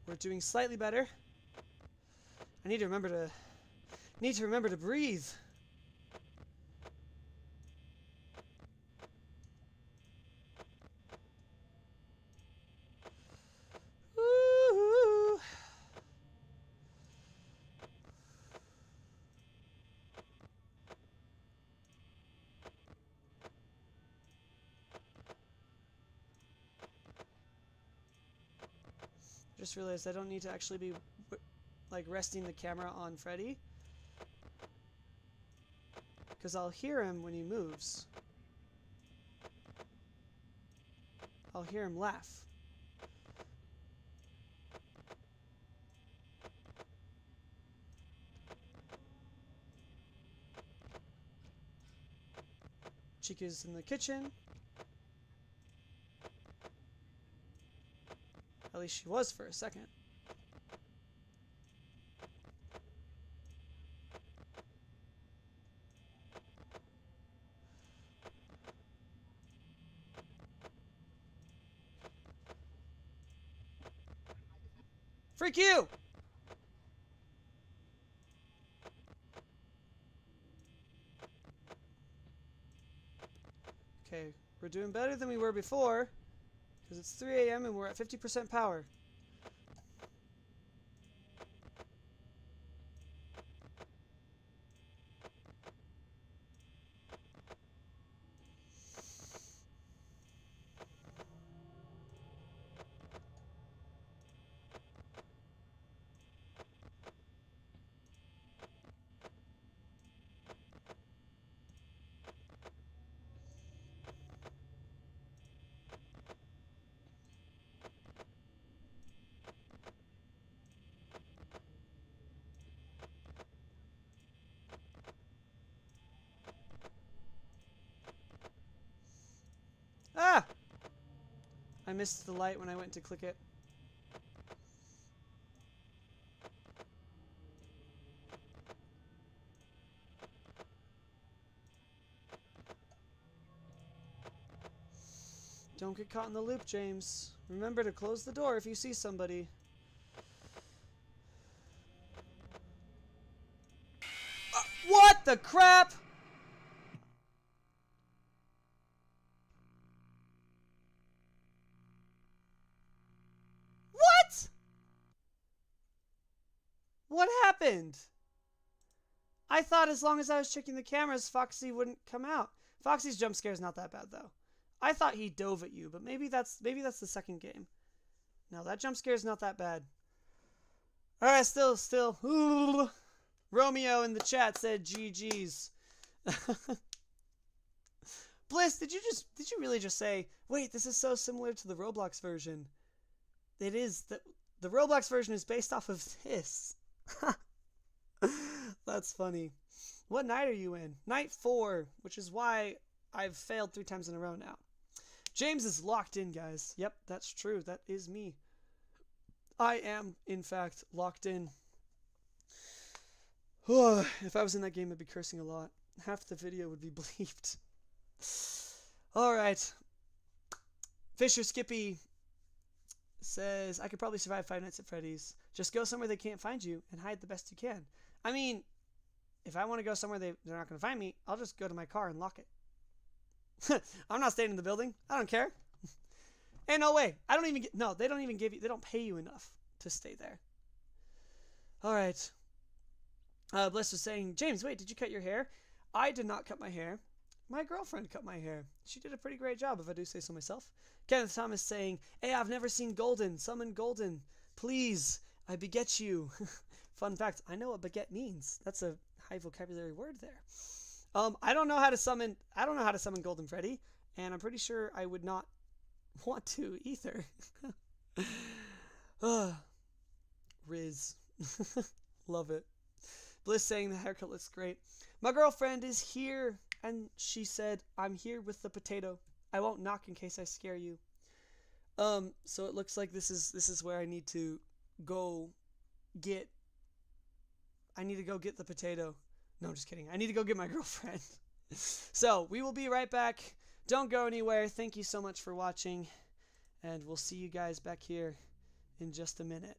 We're doing slightly better. I need to remember to breathe. Woo-hoo. Just realized I don't need to actually be like resting the camera on Freddy, because I'll hear him when he moves. I'll hear him laugh. Chica's in the kitchen. At least she was for a second. Freak you! Okay, we're doing better than we were before, because it's 3 a.m. and we're at 50% power. Ah! I missed the light when I went to click it. Don't get caught in the loop, James. Remember to close the door if you see somebody. What the crap? What? What happened? I thought as long as I was checking the cameras, Foxy wouldn't come out. Foxy's jump scare is not that bad though. I thought he dove at you, but maybe that's the second game. No, that jump scare is not that bad. All right, still. Ooh. Romeo in the chat said GG's. Bliss, did you really just say, wait, this is so similar to the Roblox version? It is. The Roblox version is based off of this. That's funny. What night are you in? Night 4, which is why I've failed 3 times in a row now. James is locked in, guys. Yep, that's true. That is me. I am, in fact, locked in. If I was in that game, I'd be cursing a lot. Half the video would be bleeped. Alright. Fisher Skippy says, I could probably survive 5 nights at Freddy's. Just go somewhere they can't find you and hide the best you can. I mean, if I want to go somewhere they're not going to find me, I'll just go to my car and lock it. I'm not staying in the building. I don't care. Ain't no way. I don't even get... No, they don't even give you... They don't pay you enough to stay there. Alright. Bliss was saying, James, wait, did you cut your hair? I did not cut my hair. My girlfriend cut my hair. She did a pretty great job, if I do say so myself. Kenneth Thomas saying, hey, I've never seen Golden. Summon Golden. Please, I beget you. Fun fact, I know what beget means. That's a high vocabulary word there. I don't know how to summon Golden Freddy. And I'm pretty sure I would not want to either. Riz. Love it. Bliss saying the haircut looks great. My girlfriend is here, and she said, I'm here with the potato. I won't knock in case I scare you. So it looks like this is where I need to go get the potato. No, I'm just kidding. I need to go get my girlfriend. So we will be right back. Don't go anywhere. Thank you so much for watching, and we'll see you guys back here in just a minute.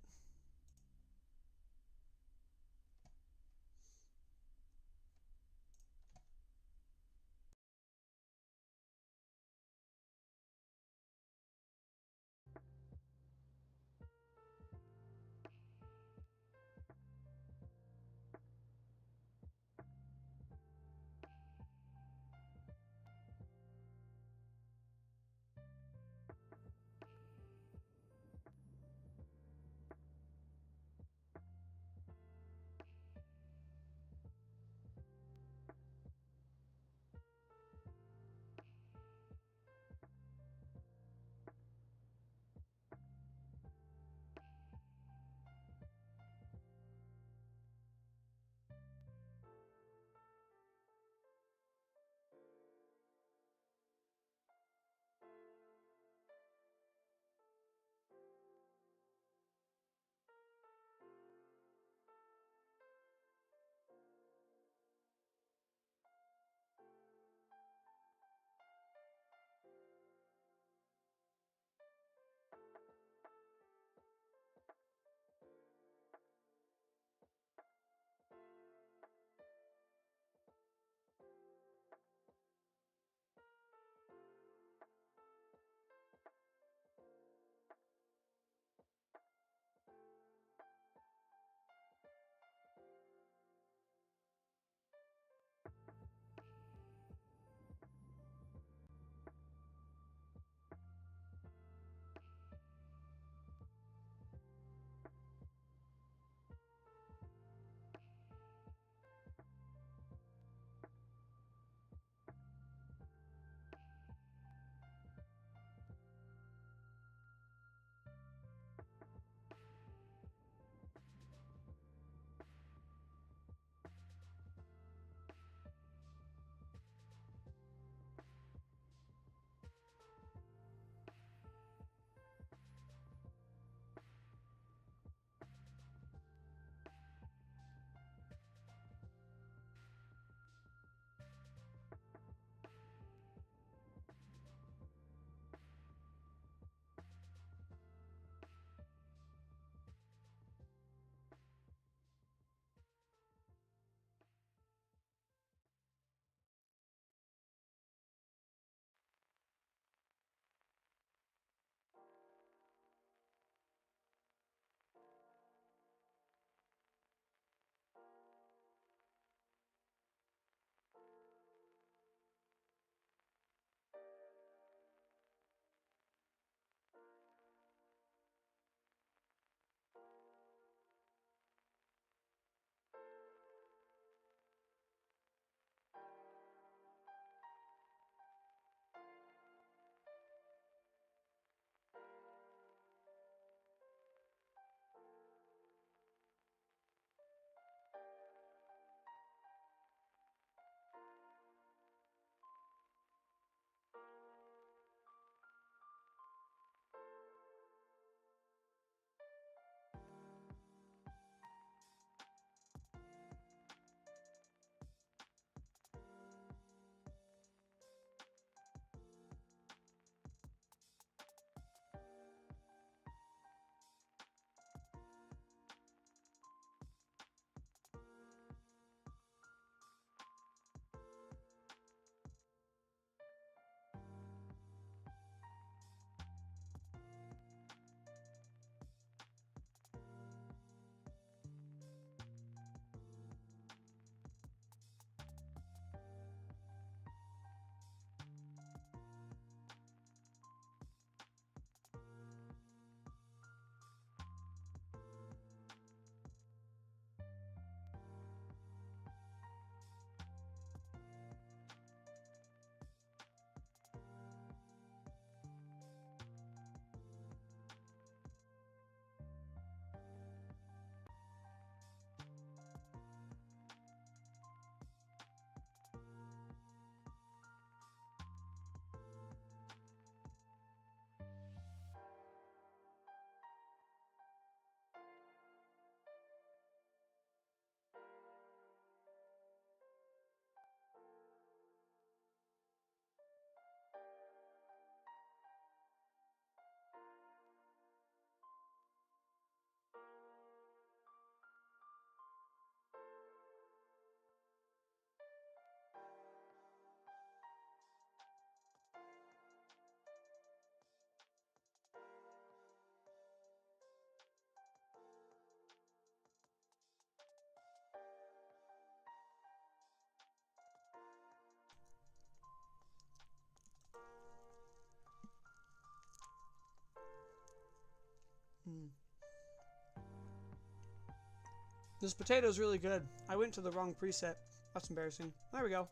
This potato's really good. I went to the wrong preset. That's embarrassing. There we go.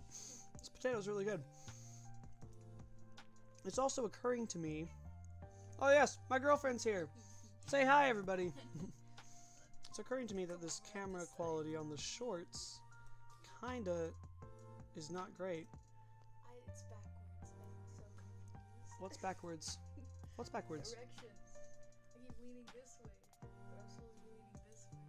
This potato's really good. It's also occurring to me... Oh yes, my girlfriend's here. Say hi, everybody. It's occurring to me that this camera quality on the shorts kinda is not great. It's backwards. I'm so confused. What's backwards? What's backwards? Directions. I keep leaning this way, but I'm supposed to be leaning this way.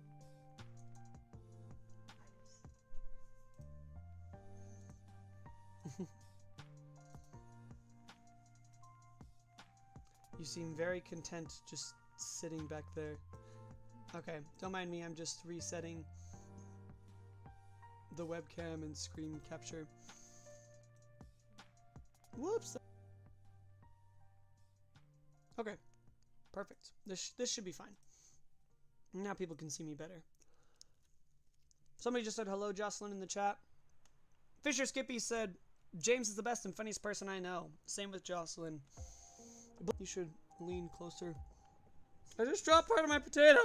You seem very content just sitting back there. Okay, don't mind me, I'm just resetting the webcam and screen capture. Whoops! Okay, perfect. This should be fine. Now people can see me better. Somebody just said hello, Jocelyn, in the chat. Fisher Skippy said, James is the best and funniest person I know. Same with Jocelyn. You should lean closer. I just dropped part of my potato!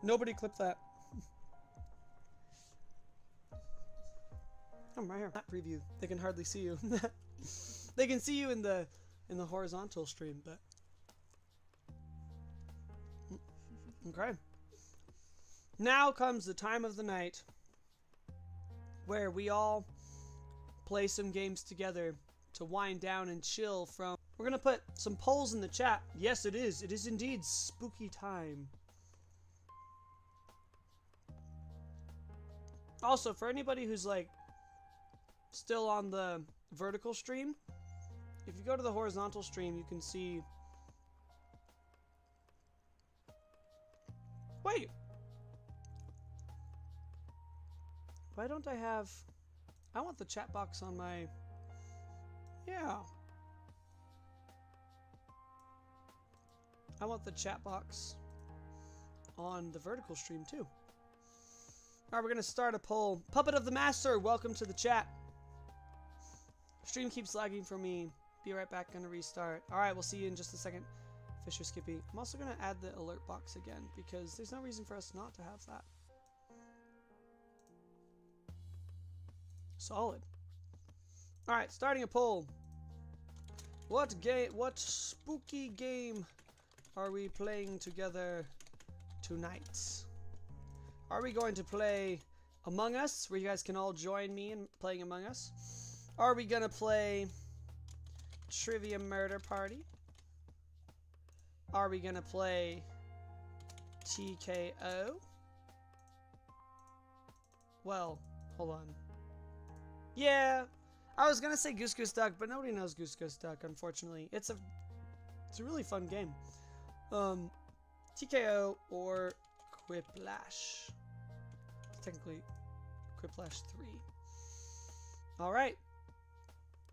Nobody clipped that. Oh, right here. That preview. They can hardly see you. They can see you in the horizontal stream, but... Okay. Now comes the time of the night where we all play some games together to wind down and chill from... We're gonna put some polls in the chat. Yes, it is. It is indeed spooky time. Also, for anybody who's like still on the vertical stream, if you go to the horizontal stream, you can see... Wait! Why don't I have... I want the chat box on my... Yeah. I want the chat box on the vertical stream too. Alright, we're going to start a poll. Puppet of the Master, welcome to the chat. Stream keeps lagging for me. Be right back, gonna restart. Alright, we'll see you in just a second. Fisher Skippy. I'm also going to add the alert box again because there's no reason for us not to have that. Solid. Alright, starting a poll. What spooky game are we playing together tonight? Are we going to play Among Us, where you guys can all join me in playing Among Us? Are we gonna play Trivia Murder Party? Are we gonna play TKO? Well, hold on. Yeah, I was gonna say Goose Goose Duck, but nobody knows Goose Goose Duck, unfortunately. It's a really fun game. TKO or Quiplash. Technically, Quiplash 3. Alright.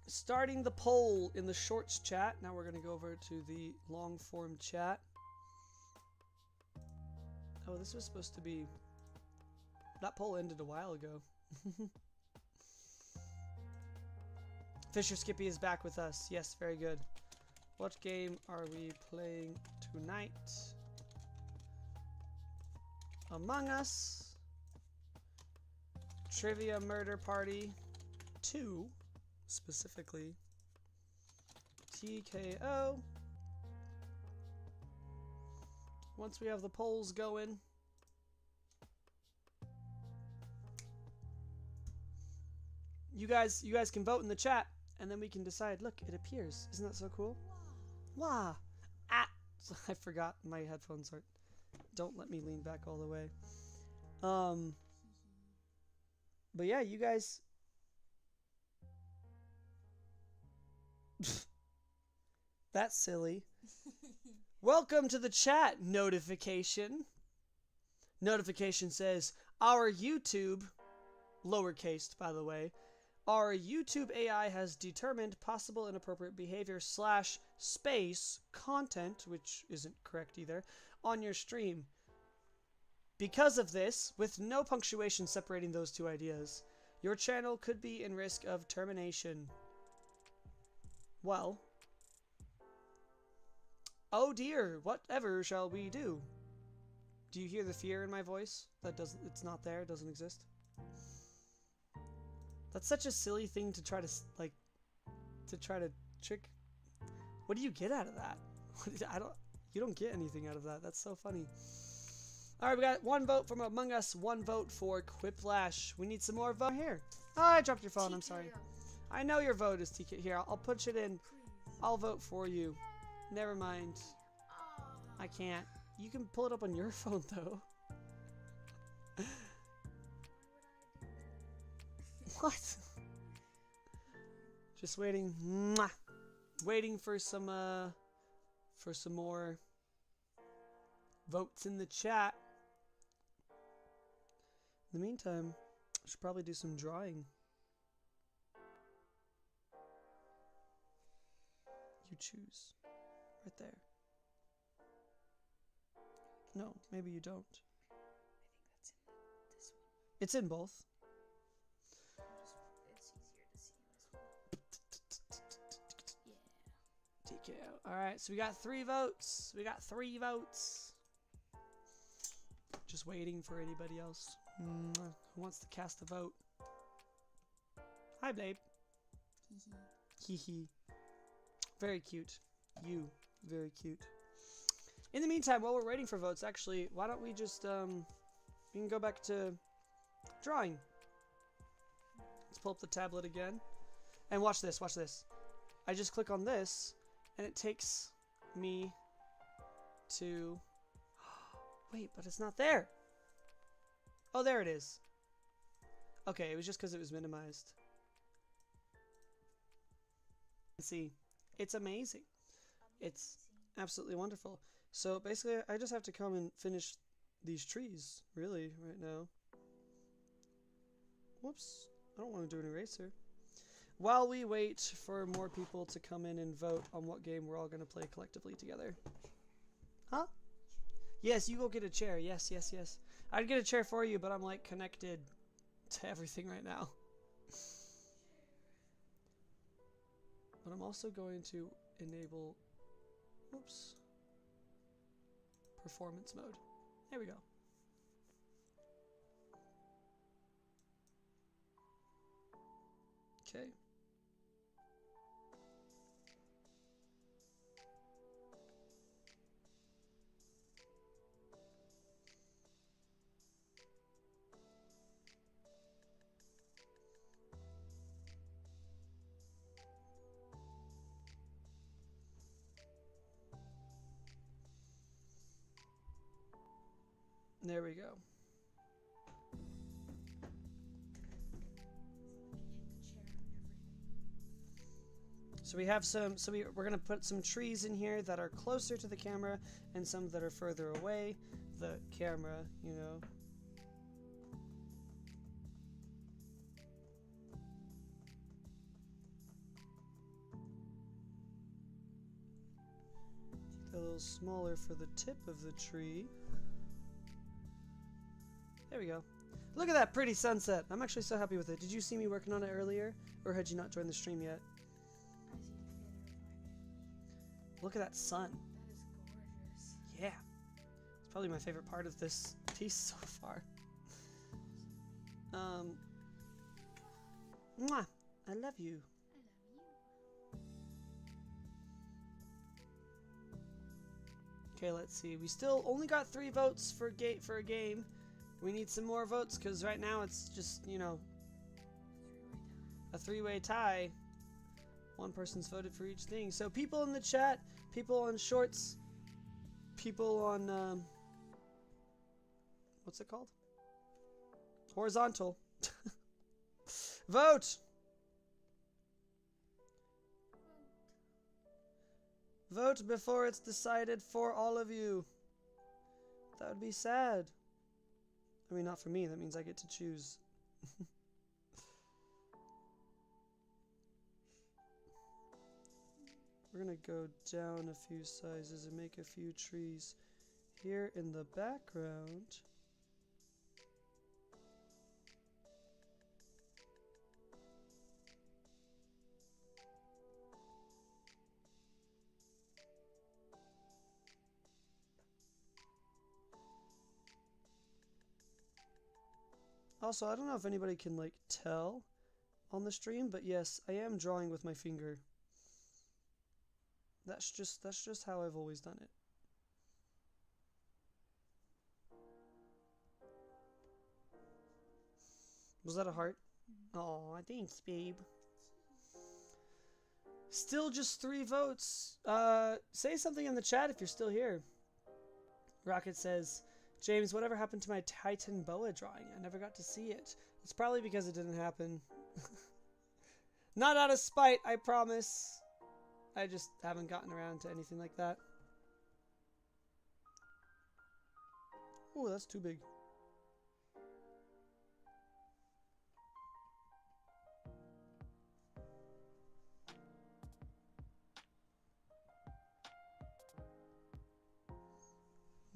Starting the poll in the shorts chat. Now we're going to go over to the long form chat. Oh, this was supposed to be... That poll ended a while ago. Fisher Skippy is back with us. Yes, very good. What game are we playing tonight? Among Us. Trivia Murder Party 2, specifically. TKO. Once we have the polls going. You guys can vote in the chat, and then we can decide. Look, it appears. Isn't that so cool? Wow. Ah! I forgot my headphones aren't. Don't let me lean back all the way. But yeah, you guys... That's silly. Welcome to the chat notification. Notification says, our YouTube, lowercase by the way, our YouTube AI has determined possible inappropriate behavior / space content, which isn't correct either, on your stream. Because of this, with no punctuation separating those two ideas, your channel could be in risk of termination. Well, oh dear, whatever shall we do? Do you hear the fear in my voice? It's not there, it doesn't exist. That's such a silly thing to try to, like, trick. What do you get out of that? You don't get anything out of that. That's so funny. All right, we got 1 vote from Among Us, 1 vote for Quiplash. We need some more vote here. Oh, I dropped your phone. I'm sorry. I know your vote is TK. Here, I'll put it in. I'll vote for you. Never mind. I can't. You can pull it up on your phone, though. What? Just waiting. Mwah. Waiting for some more votes in the chat. In the meantime, I should probably do some drawing. You choose. Right there. No, maybe you don't. I think that's in this one. It's in both. It's easier to see in this one. Yeah. TKO. Alright, so we got 3 votes. Just waiting for anybody else. Who wants to cast a vote? Hi, babe. Hee. Very cute. You. Very cute. In the meantime, while we're waiting for votes, actually, why don't we just, we can go back to drawing. Let's pull up the tablet again. And watch this, watch this. I just click on this, and it takes me to... Wait, but it's not there. Oh, there it is. Okay, it was just because it was minimized. See, it's amazing. It's absolutely wonderful. So basically, I just have to come and finish these trees, really, right now. Whoops, I don't want to do an eraser. While we wait for more people to come in and vote on what game we're all going to play collectively together. Huh? Yes, you go get a chair. Yes. I'd get a chair for you, but I'm like connected to everything right now. But I'm also going to enable, whoops, performance mode. There we go. Okay. There we go. So we have some, we're gonna put some trees in here that are closer to the camera and some that are further away. The camera, you know. A little smaller for the tip of the tree. There we go. Look at that pretty sunset. I'm actually so happy with it. Did you see me working on it earlier? Or had you not joined the stream yet? I see the together. Look at that sun. That is gorgeous. Yeah. It's probably my favorite part of this piece so far. Mwah! I love you. I love you. Okay, let's see. We still only got 3 votes for a game. We need some more votes because right now it's just, you know, a 3-way tie. One person's voted for each thing. So people in the chat, people on shorts, people on, what's it called? Horizontal. Vote! Vote before it's decided for all of you. That would be sad. I mean, not for me. That means I get to choose. We're gonna go down a few sizes and make a few trees here in the background. Also, I don't know if anybody can like tell on the stream, but yes, I am drawing with my finger. That's just how I've always done it. Was that a heart? Aw, thanks, babe. Still just 3 votes. Say something in the chat if you're still here. Rocket says, James, whatever happened to my Titan Boa drawing? I never got to see it. It's probably because it didn't happen. Not out of spite, I promise. I just haven't gotten around to anything like that. Oh, that's too big.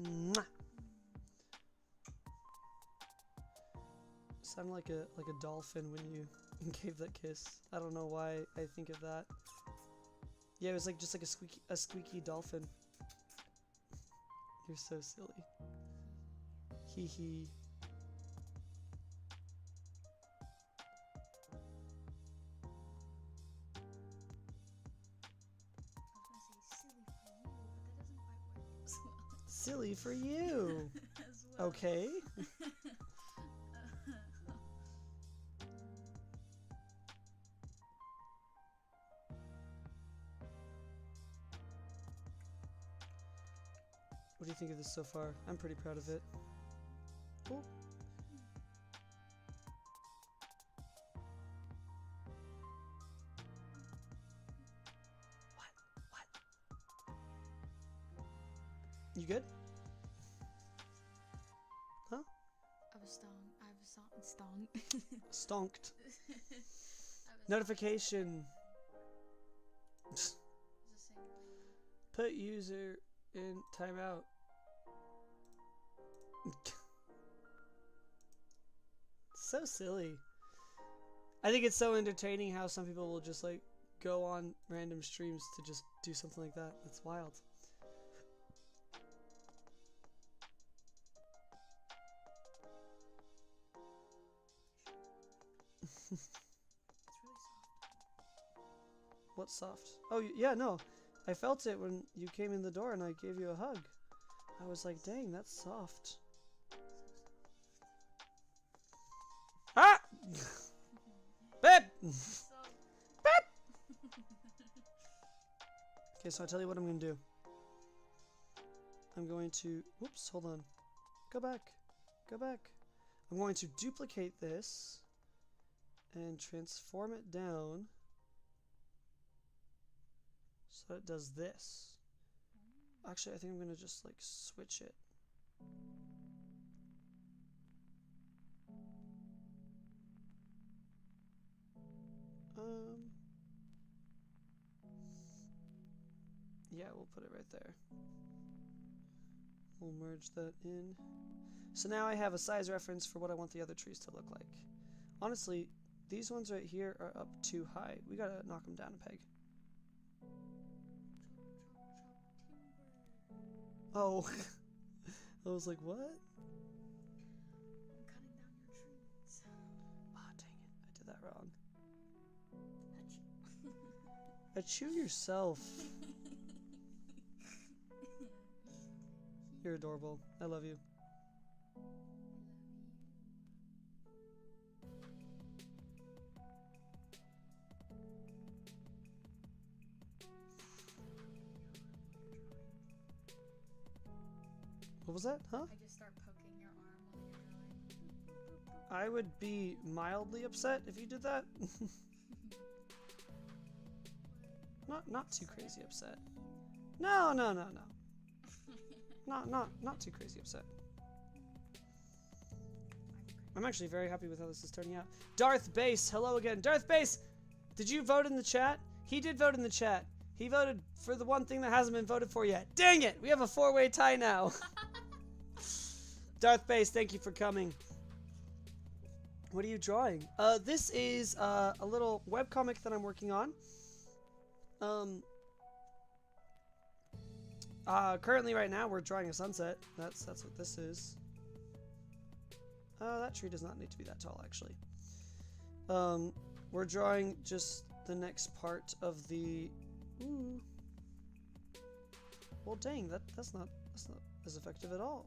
Mwah. Sound like a dolphin when you gave that kiss. I don't know why I think of that. Yeah, it was like just like a squeaky dolphin. You're so silly. Hee hee. Silly for you. As well. Okay. What do you think of this so far? I'm pretty proud of it. Cool. What? You good? Huh? I was stoned. Stonked. Notification. Put user in timeout. So silly. I think it's so entertaining how some people will just like go on random streams to just do something like that. That's wild. It's really soft. What's soft? Oh, yeah, no. I felt it when you came in the door and I gave you a hug. I was like, dang, that's soft. Ah! Babe! Babe! Okay, so I'll tell you what I'm going to do. I'm going to... Whoops, hold on. Go back. Go back. I'm going to duplicate this and transform it down so it does this. Actually, I think I'm going to just like switch it. Yeah, we'll put it right there. We'll merge that in. So now I have a size reference for what I want the other trees to look like. Honestly, these ones right here are up too high. We gotta knock them down a peg. Oh. I was like, what? I'm cutting down your trees. Oh, dang it. I did that wrong. Achoo yourself. You're adorable. I love you. What was that? Huh? I just start poking your arm while you're drawing. I would be mildly upset if you did that. Not too crazy upset. No. Not too crazy upset. I'm actually very happy with how this is turning out. Darth Base, hello again. Darth Base, did you vote in the chat? He did vote in the chat. He voted for the one thing that hasn't been voted for yet. Dang it! We have a 4-way tie now. Darth Base, thank you for coming. What are you drawing? This is a little webcomic that I'm working on. Currently right now we're drawing a sunset. That's what this is. That tree does not need to be that tall, actually. We're drawing just the next part of the... Ooh. Well, dang, that's not as effective at all.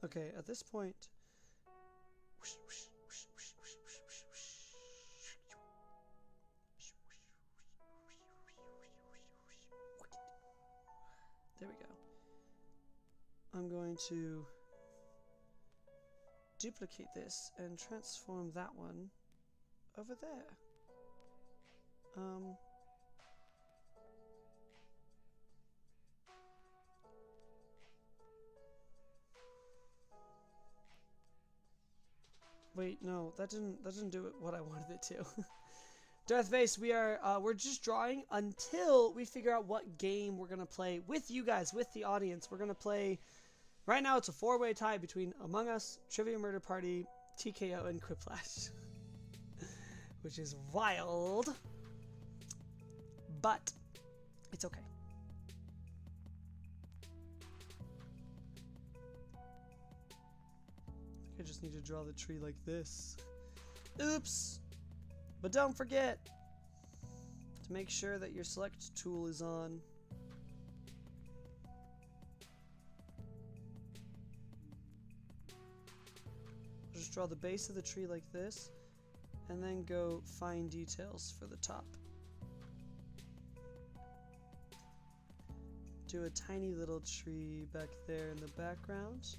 Okay, at this point... There we go. I'm going to duplicate this and transform that one over there. Wait, no, that didn't do it what I wanted it to. Darth Vase, we're just drawing until we figure out what game we're gonna play with you guys, with the audience. We're gonna play. Right now, it's a 4-way tie between Among Us, Trivia Murder Party, TKO, and Quiplash, which is wild, but it's okay. I just need to draw the tree like this. Oops! But don't forget to make sure that your select tool is on. Just draw the base of the tree like this, and then go fine details for the top. Do a tiny little tree back there in the background.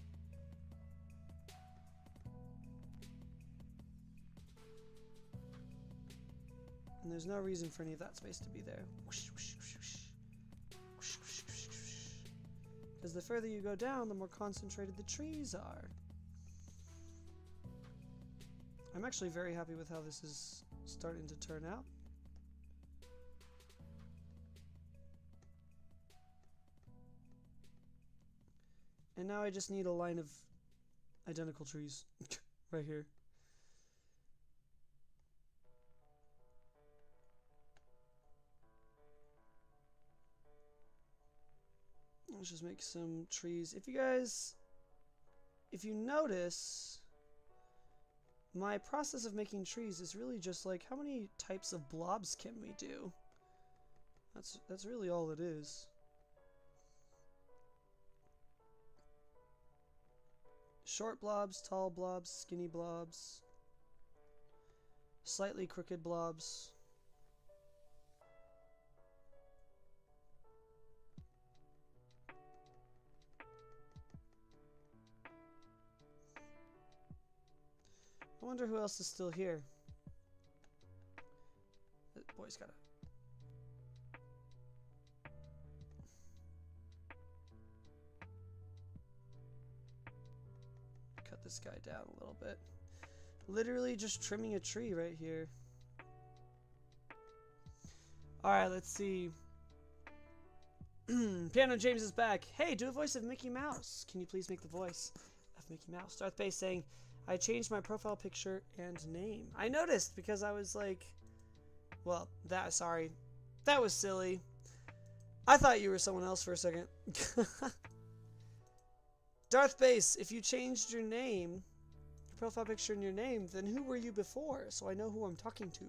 And there's no reason for any of that space to be there. Because the further you go down, the more concentrated the trees are. I'm actually very happy with how this is starting to turn out. And now I just need a line of identical trees right here. Let's just make some trees. If you notice, my process of making trees is really just like, how many types of blobs can we do? That's really all it is. Short blobs, tall blobs, skinny blobs, slightly crooked blobs. I wonder who else is still here. That boy's gotta... cut this guy down a little bit. Literally just trimming a tree right here. Alright, let's see. Piano James is back. Hey, do a voice of Mickey Mouse. Can you please make the voice of Mickey Mouse? Darth Base saying, I changed my profile picture and name. I noticed because I was like, well, sorry. That was silly. I thought you were someone else for a second. Darth Base, if you changed your name, your profile picture and your name, then who were you before? So I know who I'm talking to.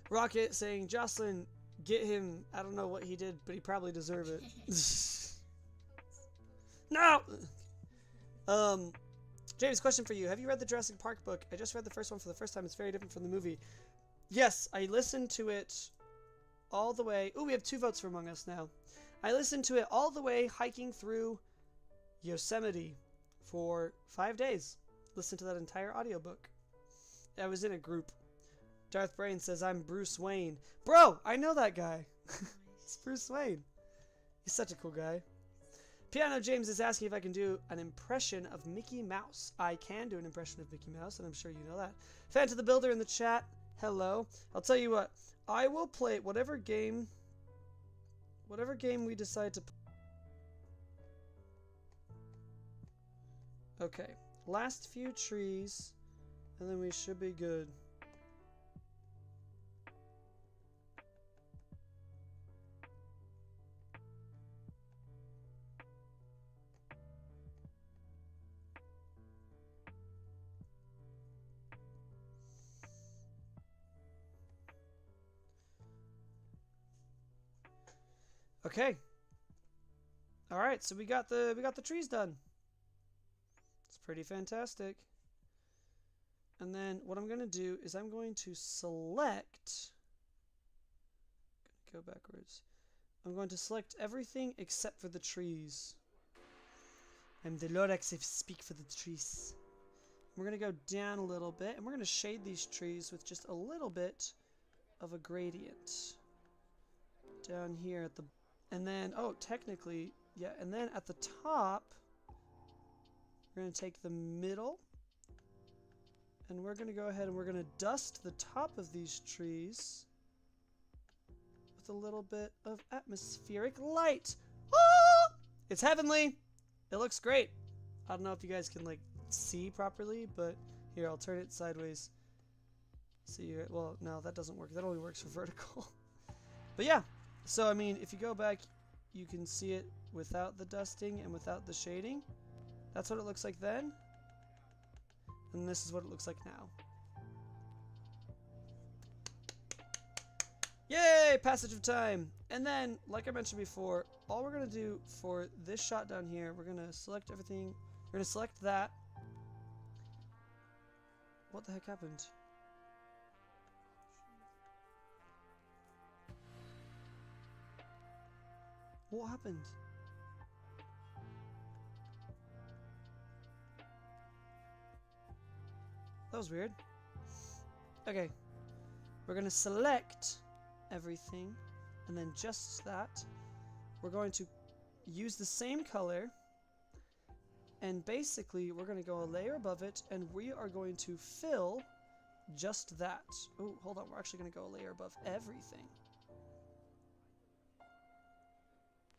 Rocket saying, Jocelyn, get him. I don't know what he did, but he probably deserved it. No! James, question for you. Have you read the Jurassic Park book? I just read the first one for the first time. It's very different from the movie. Yes, I listened to it all the way. Ooh, we have 2 votes for Among Us now. I listened to it all the way hiking through Yosemite for 5 days. Listened to that entire audiobook. I was in a group. Darth Brain says, I'm Bruce Wayne. Bro, I know that guy. It's Bruce Wayne. He's such a cool guy. Piano James is asking if I can do an impression of Mickey Mouse. I can do an impression of Mickey Mouse, and I'm sure you know that. Fan to the Builder in the chat, hello. I'll tell you what, I will play whatever game we decide to play. Okay, last few trees, and then we should be good. Okay. All right, so we got the trees done. It's pretty fantastic. And then what I'm going to do is I'm going to select, go backwards. I'm going to select everything except for the trees. I'm the Lorax if speak for the trees. We're going to go down a little bit, and we're going to shade these trees with just a little bit of a gradient. Down here at the, and then, oh, technically, yeah, and then at the top, we're going to take the middle, and we're going to go ahead and we're going to dust the top of these trees with a little bit of atmospheric light. Ah! It's heavenly. It looks great. I don't know if you guys can like see properly, but here, I'll turn it sideways. See here. Well, no, that doesn't work. That only works for vertical. But yeah, so I mean, if you go back, you can see it without the dusting and without the shading. That's what it looks like then. And this is what it looks like now. Yay! Passage of time. And then, like I mentioned before, all we're going to do for this shot down here, we're going to select everything. We're going to select that. What the heck happened? What happened? That was weird. Okay. We're going to select everything, and then just that. We're going to use the same color, and basically we're going to go a layer above it, and we are going to fill just that. Oh, hold on. We're actually going to go a layer above everything.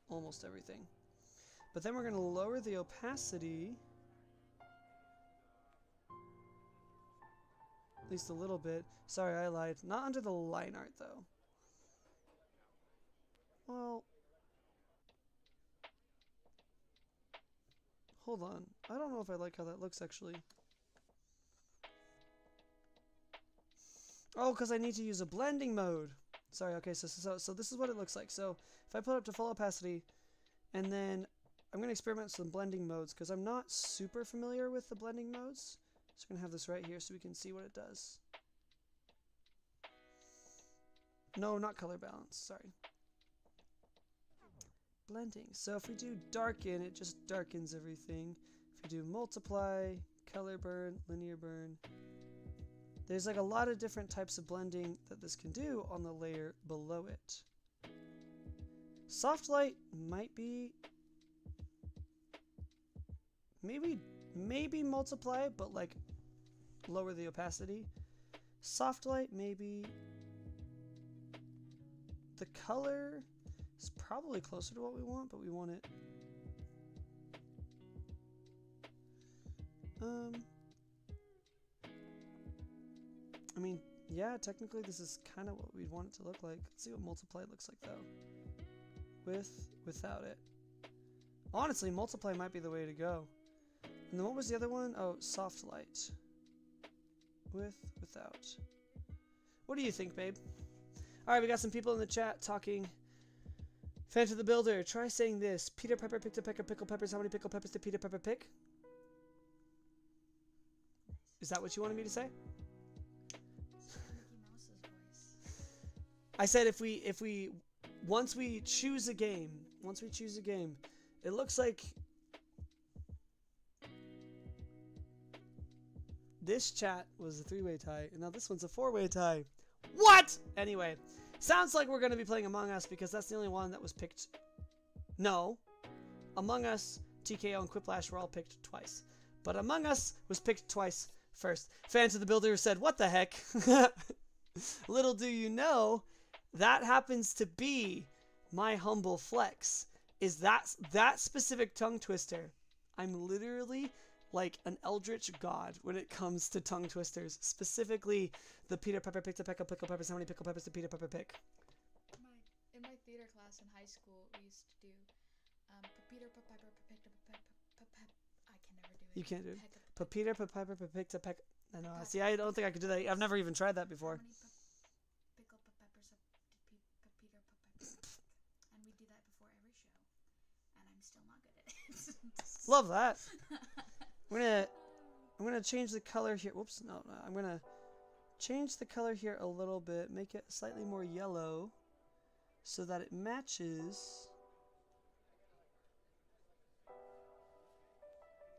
Almost everything. But then we're going to lower the opacity at least a little bit. Sorry, I lied. Not under the line art, though. Well, hold on. I don't know if I like how that looks, actually. Oh, because I need to use a blending mode. Sorry, okay, so this is what it looks like. So if I put it up to full opacity, and then I'm going to experiment with some blending modes, because I'm not super familiar with the blending modes. So I'm going to have this right here so we can see what it does. No, not color balance, sorry. Blending. So if we do darken, it just darkens everything. If we do multiply, color burn, linear burn, there's like a lot of different types of blending that this can do on the layer below it. Soft light might be, maybe multiply, but like lower the opacity. Soft light, maybe. The color is probably closer to what we want, but we want it. I mean, yeah, technically this is kind of what we'd want it to look like. Let's see what multiply looks like though. Without it. Honestly, multiply might be the way to go. And then what was the other one? Oh, soft light. Without. What do you think, babe? Alright, we got some people in the chat talking. Phantom the Builder, try saying this. Peter Pepper picked a peck of pickled peppers. How many pickled peppers did Peter Pepper pick? Is that what you wanted me to say? I said if we once we choose a game, it looks like this chat was a 3-way tie, and now this one's a 4-way tie. What? Anyway, sounds like we're going to be playing Among Us because that's the only one that was picked. No. Among Us, TKO, and Quiplash were all picked twice. But Among Us was picked twice first. Fans of the Builder said, what the heck? Little do you know, that happens to be my humble flex. Is that specific tongue twister. I'm literally like an eldritch god when it comes to tongue twisters. Specifically, the Peter Pepper picked a peck of pickled peppers. How many pickled peppers did Peter Pepper pick? In my theater class in high school, we used to do Peter Pepper picked a peck. I can never do it. You can't do it. Peter Pepper picked a peck. I know. See, I don't think I could do that. I've never even tried that before. How many pickled peppers did Peter Pepper pick? And we do that before still not good at it. Love that. I'm gonna change the color here. Whoops, no. I'm gonna change the color here a little bit, make it slightly more yellow, so that it matches.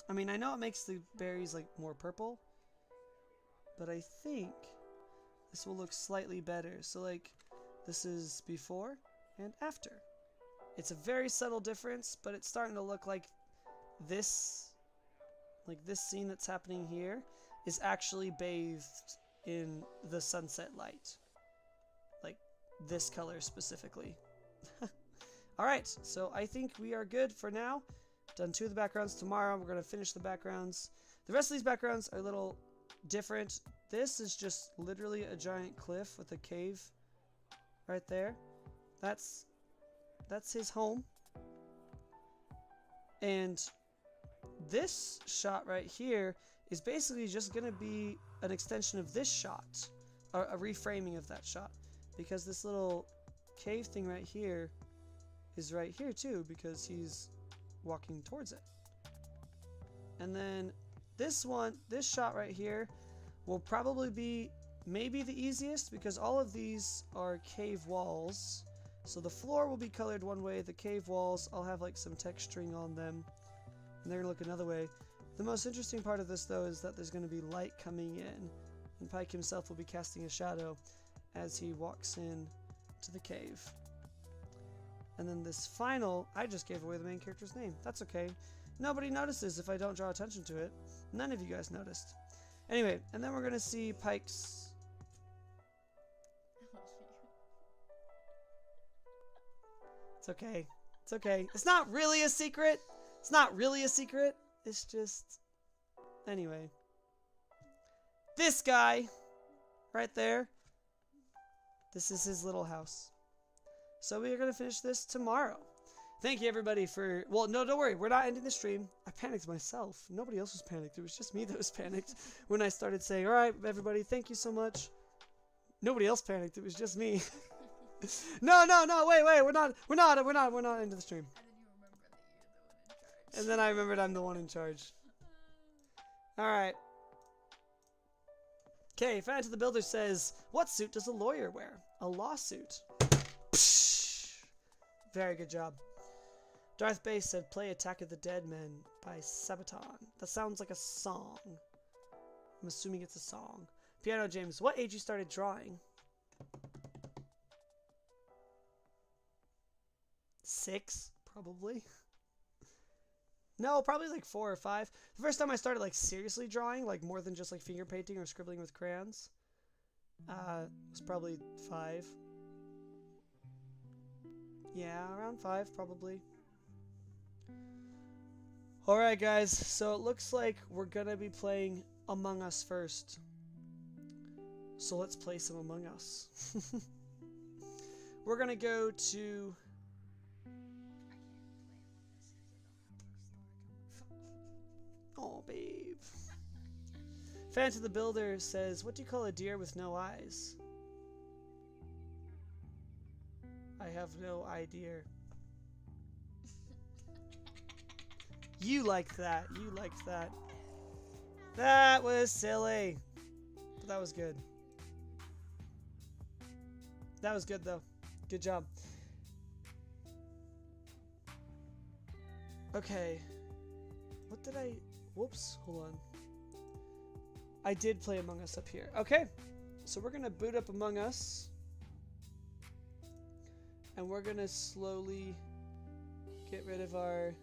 I mean, I know it makes the berries like more purple, but I think this will look slightly better. So like, this is before and after. It's a very subtle difference, but it's starting to look like this scene that's happening here is actually bathed in the sunset light. Like this color specifically. Alright, so I think we are good for now. Done 2 of the backgrounds. Tomorrow we're going to finish the backgrounds. The rest of these backgrounds are a little different. This is just literally a giant cliff with a cave right there. That's his home. And this shot right here is basically just going to be an extension of this shot, or a reframing of that shot, because this little cave thing right here is right here too, because he's walking towards it. And then this shot right here will probably be maybe the easiest, because all of these are cave walls. So the floor will be colored one way, the cave walls, I'll have like some texturing on them, and they're gonna look another way. The most interesting part of this though is that there's gonna be light coming in, and Pike himself will be casting a shadow as he walks in to the cave. And then this final, I just gave away the main character's name. That's okay. Nobody notices if I don't draw attention to it. None of you guys noticed. Anyway, and then we're gonna see Pike's. It's okay. It's okay. It's not really a secret. It's not really a secret. It's just... Anyway. This guy, right there, this is his little house. So we are going to finish this tomorrow. Thank you, everybody, for... Well, no, don't worry. We're not ending the stream. I panicked myself. Nobody else was panicked. It was just me that was panicked when I started saying, all right, everybody, thank you so much. Nobody else panicked. It was just me. No, wait. We're not into the stream. And then you remember that you're the one in charge. And then I remembered I'm the one in charge. All right. Okay, Fan to the Builder says, what suit does a lawyer wear? A lawsuit. Psh! Very good job. Darth Base said, play Attack of the Dead Men by Sabaton. That sounds like a song. I'm assuming it's a song. Piano James, what age you started drawing? 6, probably. No, probably like 4 or 5. The first time I started like seriously drawing, like more than just like finger painting or scribbling with crayons, was probably 5. Yeah, around 5 probably. Alright guys, so it looks like we're gonna be playing Among Us first. So let's play some Among Us. We're gonna go to... Oh, babe. Fan to the Builder says, what do you call a deer with no eyes? I have no idea. You liked that. You liked that. That was silly. But that was good. That was good, though. Good job. Okay. What did I... Whoops. Hold on. I did play Among Us up here. Okay. So we're going to boot up Among Us. And we're going to slowly get rid of our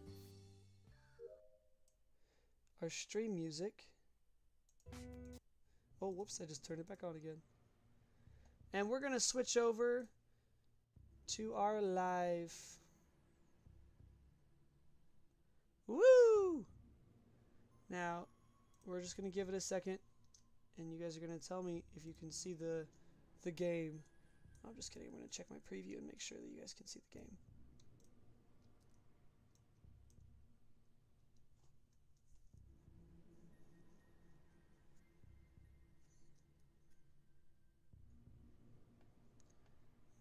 stream music. Oh, whoops. I just turned it back on again. And we're going to switch over to our live. Woo! Now, we're just going to give it a second, and you guys are going to tell me if you can see the game. I'm just kidding. I'm going to check my preview and make sure that you guys can see the game.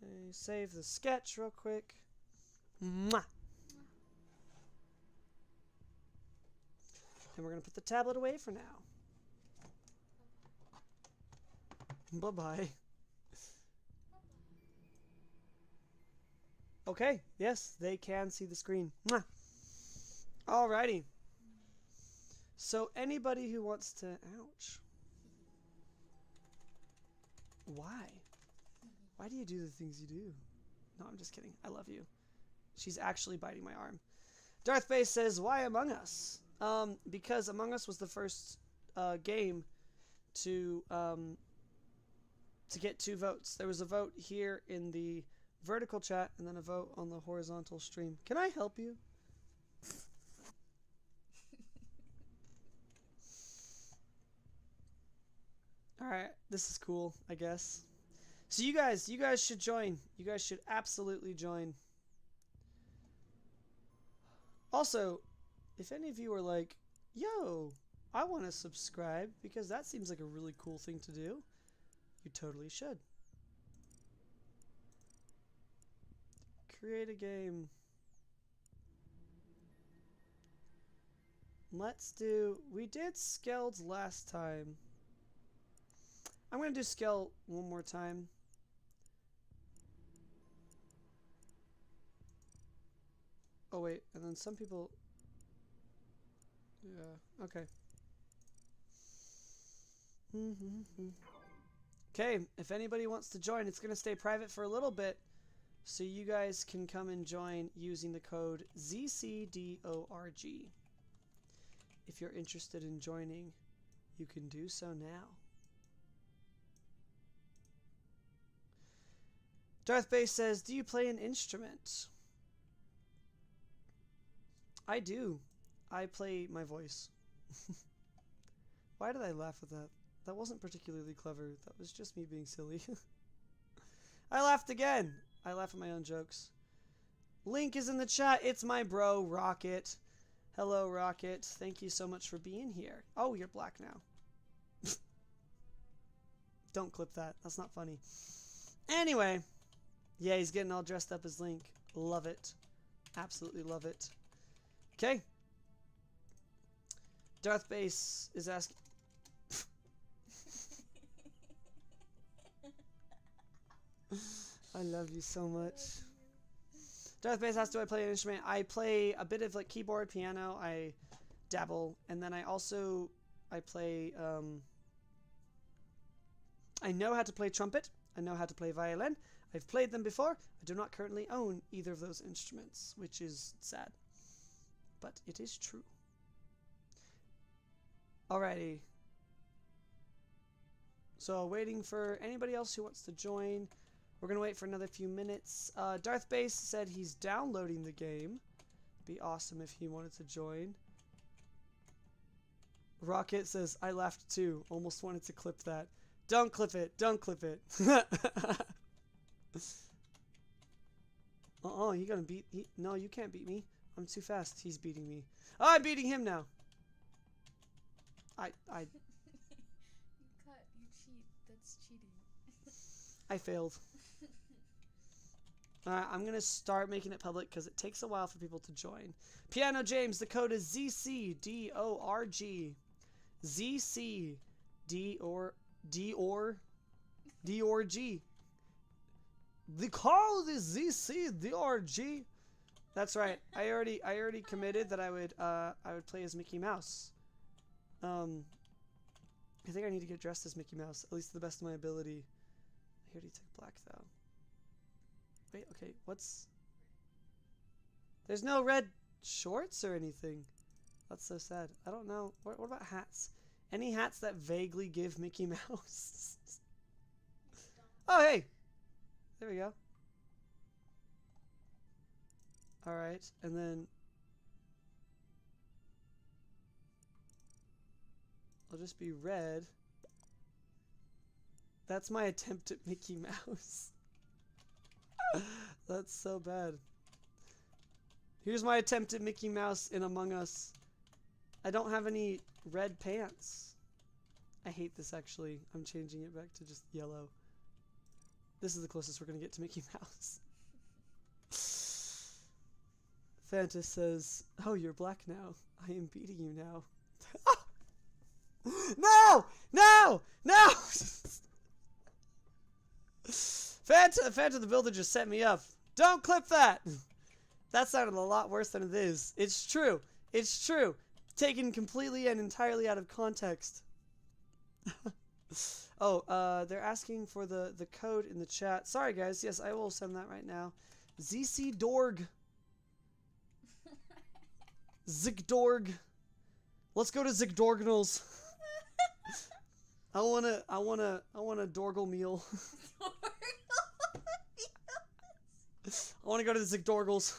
Okay, save the sketch real quick. Mwah! And we're going to put the tablet away for now. Bye-bye. Okay, yes, they can see the screen. Mwah. Alrighty. So anybody who wants to... Ouch. Why? Why do you do the things you do? No, I'm just kidding. I love you. She's actually biting my arm. Darth Base says, why Among Us? Because Among Us was the first game to get 2 votes. There was a vote here in the vertical chat and then a vote on the horizontal stream. Can I help you? Alright, this is cool, I guess. So you guys should join. You guys should absolutely join. Also, if any of you are like, yo, I want to subscribe because that seems like a really cool thing to do, you totally should. Create a game. Let's do... We did Skeld last time. I'm going to do Skeld one more time. Oh, wait. And then some people... Yeah, okay. Okay, if anybody wants to join, it's going to stay private for a little bit. So you guys can come and join using the code ZCDORG. If you're interested in joining, you can do so now. Darth Base says, do you play an instrument? I do. I play my voice. Why did I laugh at that? That wasn't particularly clever. That was just me being silly. I laughed again. I laugh at my own jokes. Link is in the chat. It's my bro, Rocket. Hello, Rocket. Thank you so much for being here. Oh, you're black now. Don't clip that. That's not funny. Anyway. Yeah, he's getting all dressed up as Link. Love it. Absolutely love it. Okay. Darth Base is asking... I love you so much. Darth Base asks, do I play an instrument? I play a bit of like keyboard, piano. I dabble. And then I also... I play... I know how to play trumpet. I know how to play violin. I've played them before. I do not currently own either of those instruments, which is sad. But it is true. Alrighty. So waiting for anybody else who wants to join. We're going to wait for another few minutes. Darth Base said he's downloading the game. Be awesome if he wanted to join. Rocket says, I laughed too. Almost wanted to clip that. Don't clip it. Don't clip it. You're gonna beat... No, you can't beat me. I'm too fast. He's beating me. Oh, I'm beating him now. You cheat. That's cheating. I failed. Alright, I'm gonna start making it public because it takes a while for people to join. Piano James, the code is ZCDORG. ZCDORG. The code is ZCDORG. That's right. I already committed that I would play as Mickey Mouse. I think I need to get dressed as Mickey Mouse, at least to the best of my ability. I already took black though. Wait, okay, what's... There's no red shorts or anything. That's so sad. I don't know. What about hats? Any hats that vaguely give Mickey Mouse? Oh, hey! There we go. Alright, and then... I'll just be red. That's my attempt at Mickey Mouse. That's so bad. Here's my attempt at Mickey Mouse in Among Us. I don't have any red pants. I hate this actually. I'm changing it back to just yellow. This is the closest we're going to get to Mickey Mouse. Fantas says, oh, you're black now. I am beating you now. No! No! No! Fanta the Builder just set me up. Don't clip that! That sounded a lot worse than it is. It's true. It's true. Taken completely and entirely out of context. Oh, they're asking for the code in the chat. Sorry, guys. Yes, I will send that right now. ZC Dorg. Zigdorg. Let's go to Zigdorgnals. I want a Dorgle meal. I want to go to the Zigdorgles.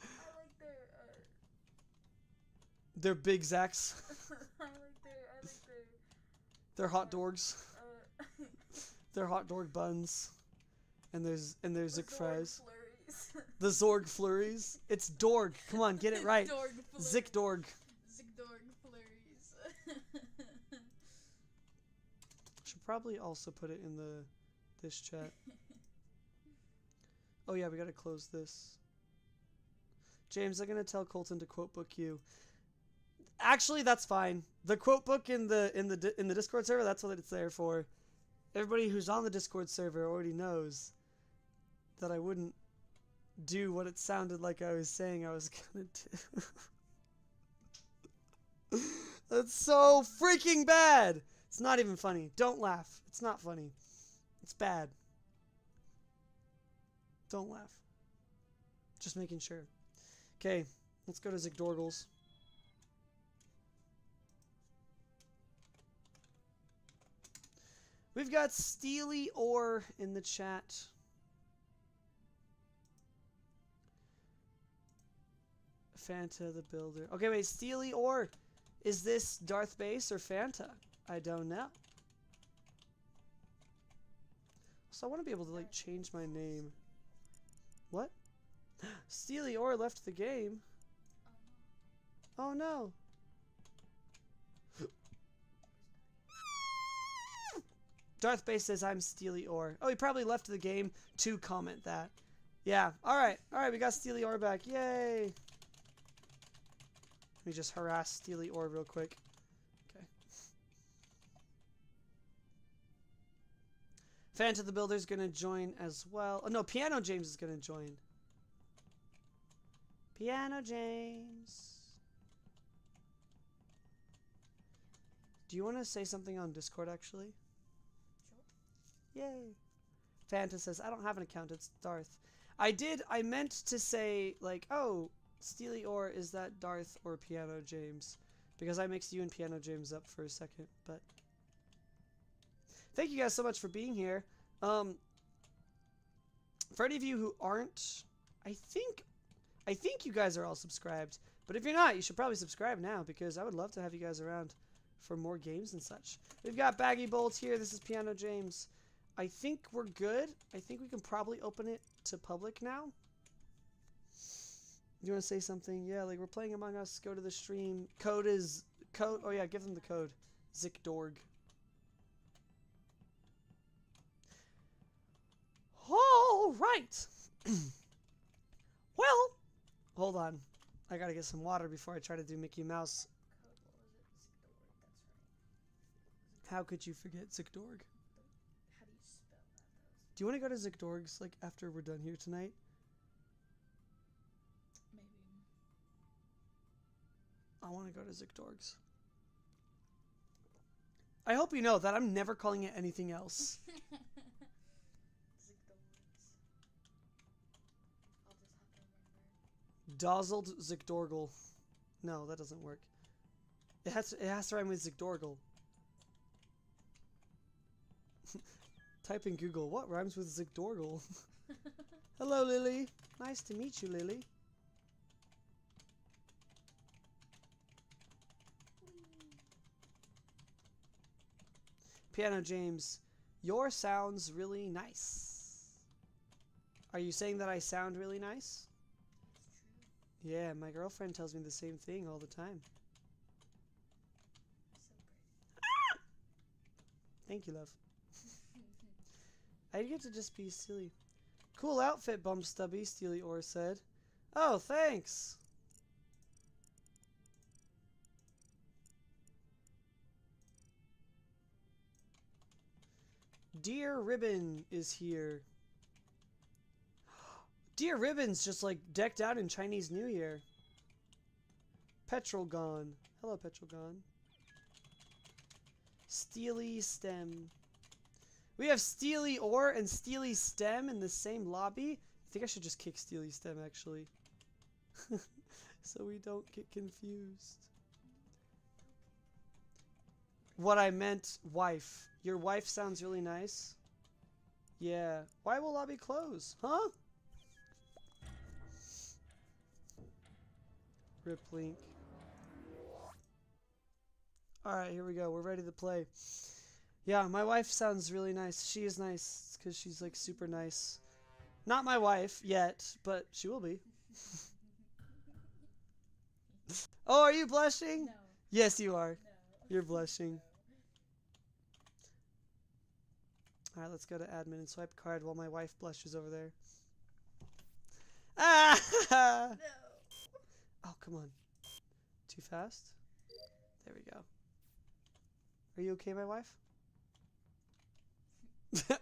I like their, They're big Zacks. I like their, They're hot dorgs. They're hot dorg buns. And there's Zig fries. The Zorg flurries. It's Dorg. Come on, get it right. Zick Dorg. Zigdorg flurries. Should probably also put it in this chat. Oh yeah, we gotta close this. James, I'm gonna tell Colton to quote book you. Actually, that's fine. The quote book in the Discord server, that's what it's there for. Everybody who's on the Discord server already knows that I wouldn't do what it sounded like I was saying I was gonna do. That's so freaking bad. It's not even funny. Don't laugh. It's not funny. It's bad. Don't laugh. Just making sure. Okay, let's go to Zigdorgles. We've got Steely Ore in the chat. Fanta the Builder. Okay, wait, Steely Ore. Is this Darth Base or Fanta? I don't know. So I want to be able to, like, change my name. What? Steely Ore left the game. Oh no. Darth Base says I'm Steely Ore. Oh, he probably left the game to comment that. Yeah. Alright. Alright, we got Steely Ore back. Yay. Let me just harass Steely Ore real quick. Okay. Fanta the Builder's gonna join as well. Oh no, Piano James is gonna join. Piano James. Do you want to say something on Discord actually? Sure. Yay. Fanta says, I don't have an account, it's Darth. I meant to say, like, oh, Steely Ore, is that Darth or Piano James? Because I mixed you and Piano James up for a second, but... Thank you guys so much for being here. For any of you who aren't, I think you guys are all subscribed. But if you're not, you should probably subscribe now, because I would love to have you guys around for more games and such. We've got Baggy Bolt here. This is Piano James. I think we're good. I think we can probably open it to public now. You want to say something? Yeah, like we're playing Among Us. Go to the stream. Code. Oh yeah, give them the code. Zikdorg. All right. Well, hold on. I gotta get some water before I try to do Mickey Mouse. How could you forget Zikdorg? How do you spell that? Do you want to go to Zikdorg's like after we're done here tonight? Maybe. I want to go to Zikdorg's. I hope you know that I'm never calling it anything else. Dazzled Zigdorgle. No, that doesn't work. It has to rhyme with Zigdorgle. Type in Google, what rhymes with Zigdorgle? Hello, Lily. Nice to meet you, Lily. Piano James, your sounds really nice. Are you saying that I sound really nice? Yeah, my girlfriend tells me the same thing all the time. Ah! Thank you, love. I get to just be silly. Cool outfit, Bum Stubby, Steely Ore said. Oh, thanks. Dear Ribbon is here. Dear Ribbon's just like decked out in Chinese New Year. Petrol Gone. Hello, Petrol Gone. Steely Stem. We have Steely Ore and Steely Stem in the same lobby. I think I should just kick Steely Stem, actually. So we don't get confused. What I meant, wife. Your wife sounds really nice. Yeah. Why will lobby close? Huh? Rip link. Alright, here we go. We're ready to play. Yeah, my wife sounds really nice. She is nice because she's like super nice. Not my wife yet, but she will be. Oh, are you blushing? No. Yes, you are. No. You're blushing. Alright, let's go to admin and swipe card while my wife blushes over there. Ah! No. Oh, come on. Too fast? There we go. Are you okay, my wife? Ah!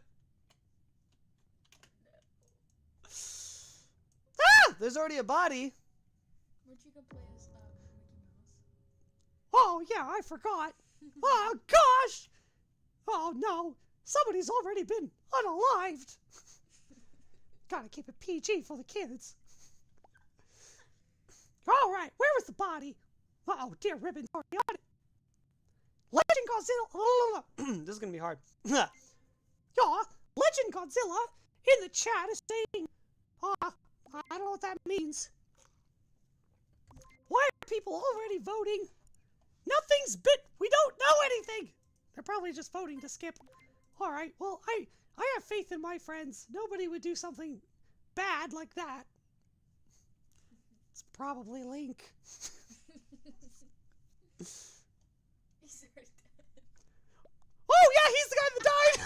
There's already a body. Weren't you gonna play as Mickey Mouse? Oh, yeah, I forgot. Oh, gosh! Oh, no. Somebody's already been unalived. Gotta keep it PG for the kids. All right, where was the body? Oh, dear Ribbon's already on it. Legend Godzilla. This is gonna be hard. Yeah, Legend Godzilla in the chat is saying, I don't know what that means. Why are people already voting? Nothing's we don't know anything. They're probably just voting to skip. All right, well, I have faith in my friends. Nobody would do something bad like that. It's probably Link. He's already dead. Oh, yeah, he's the guy that died!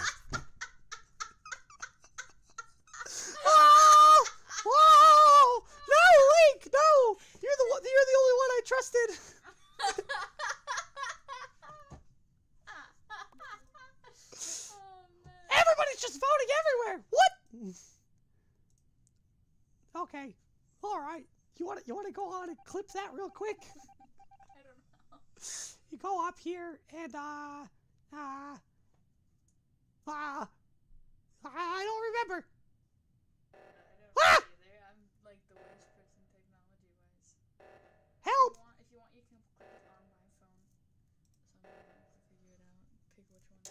Oh! Whoa! No, Link, no! You're the only one I trusted. Oh, man. Everybody's just voting everywhere. What? Okay. All right. You want to go on and clip that real quick? I don't know. You go up here and I don't remember. I don't Ah! know either. I'm like the worst person technology-wise. Help! If you want, you can click it on my phone. So I'm gonna have to figure it out. Pick which one.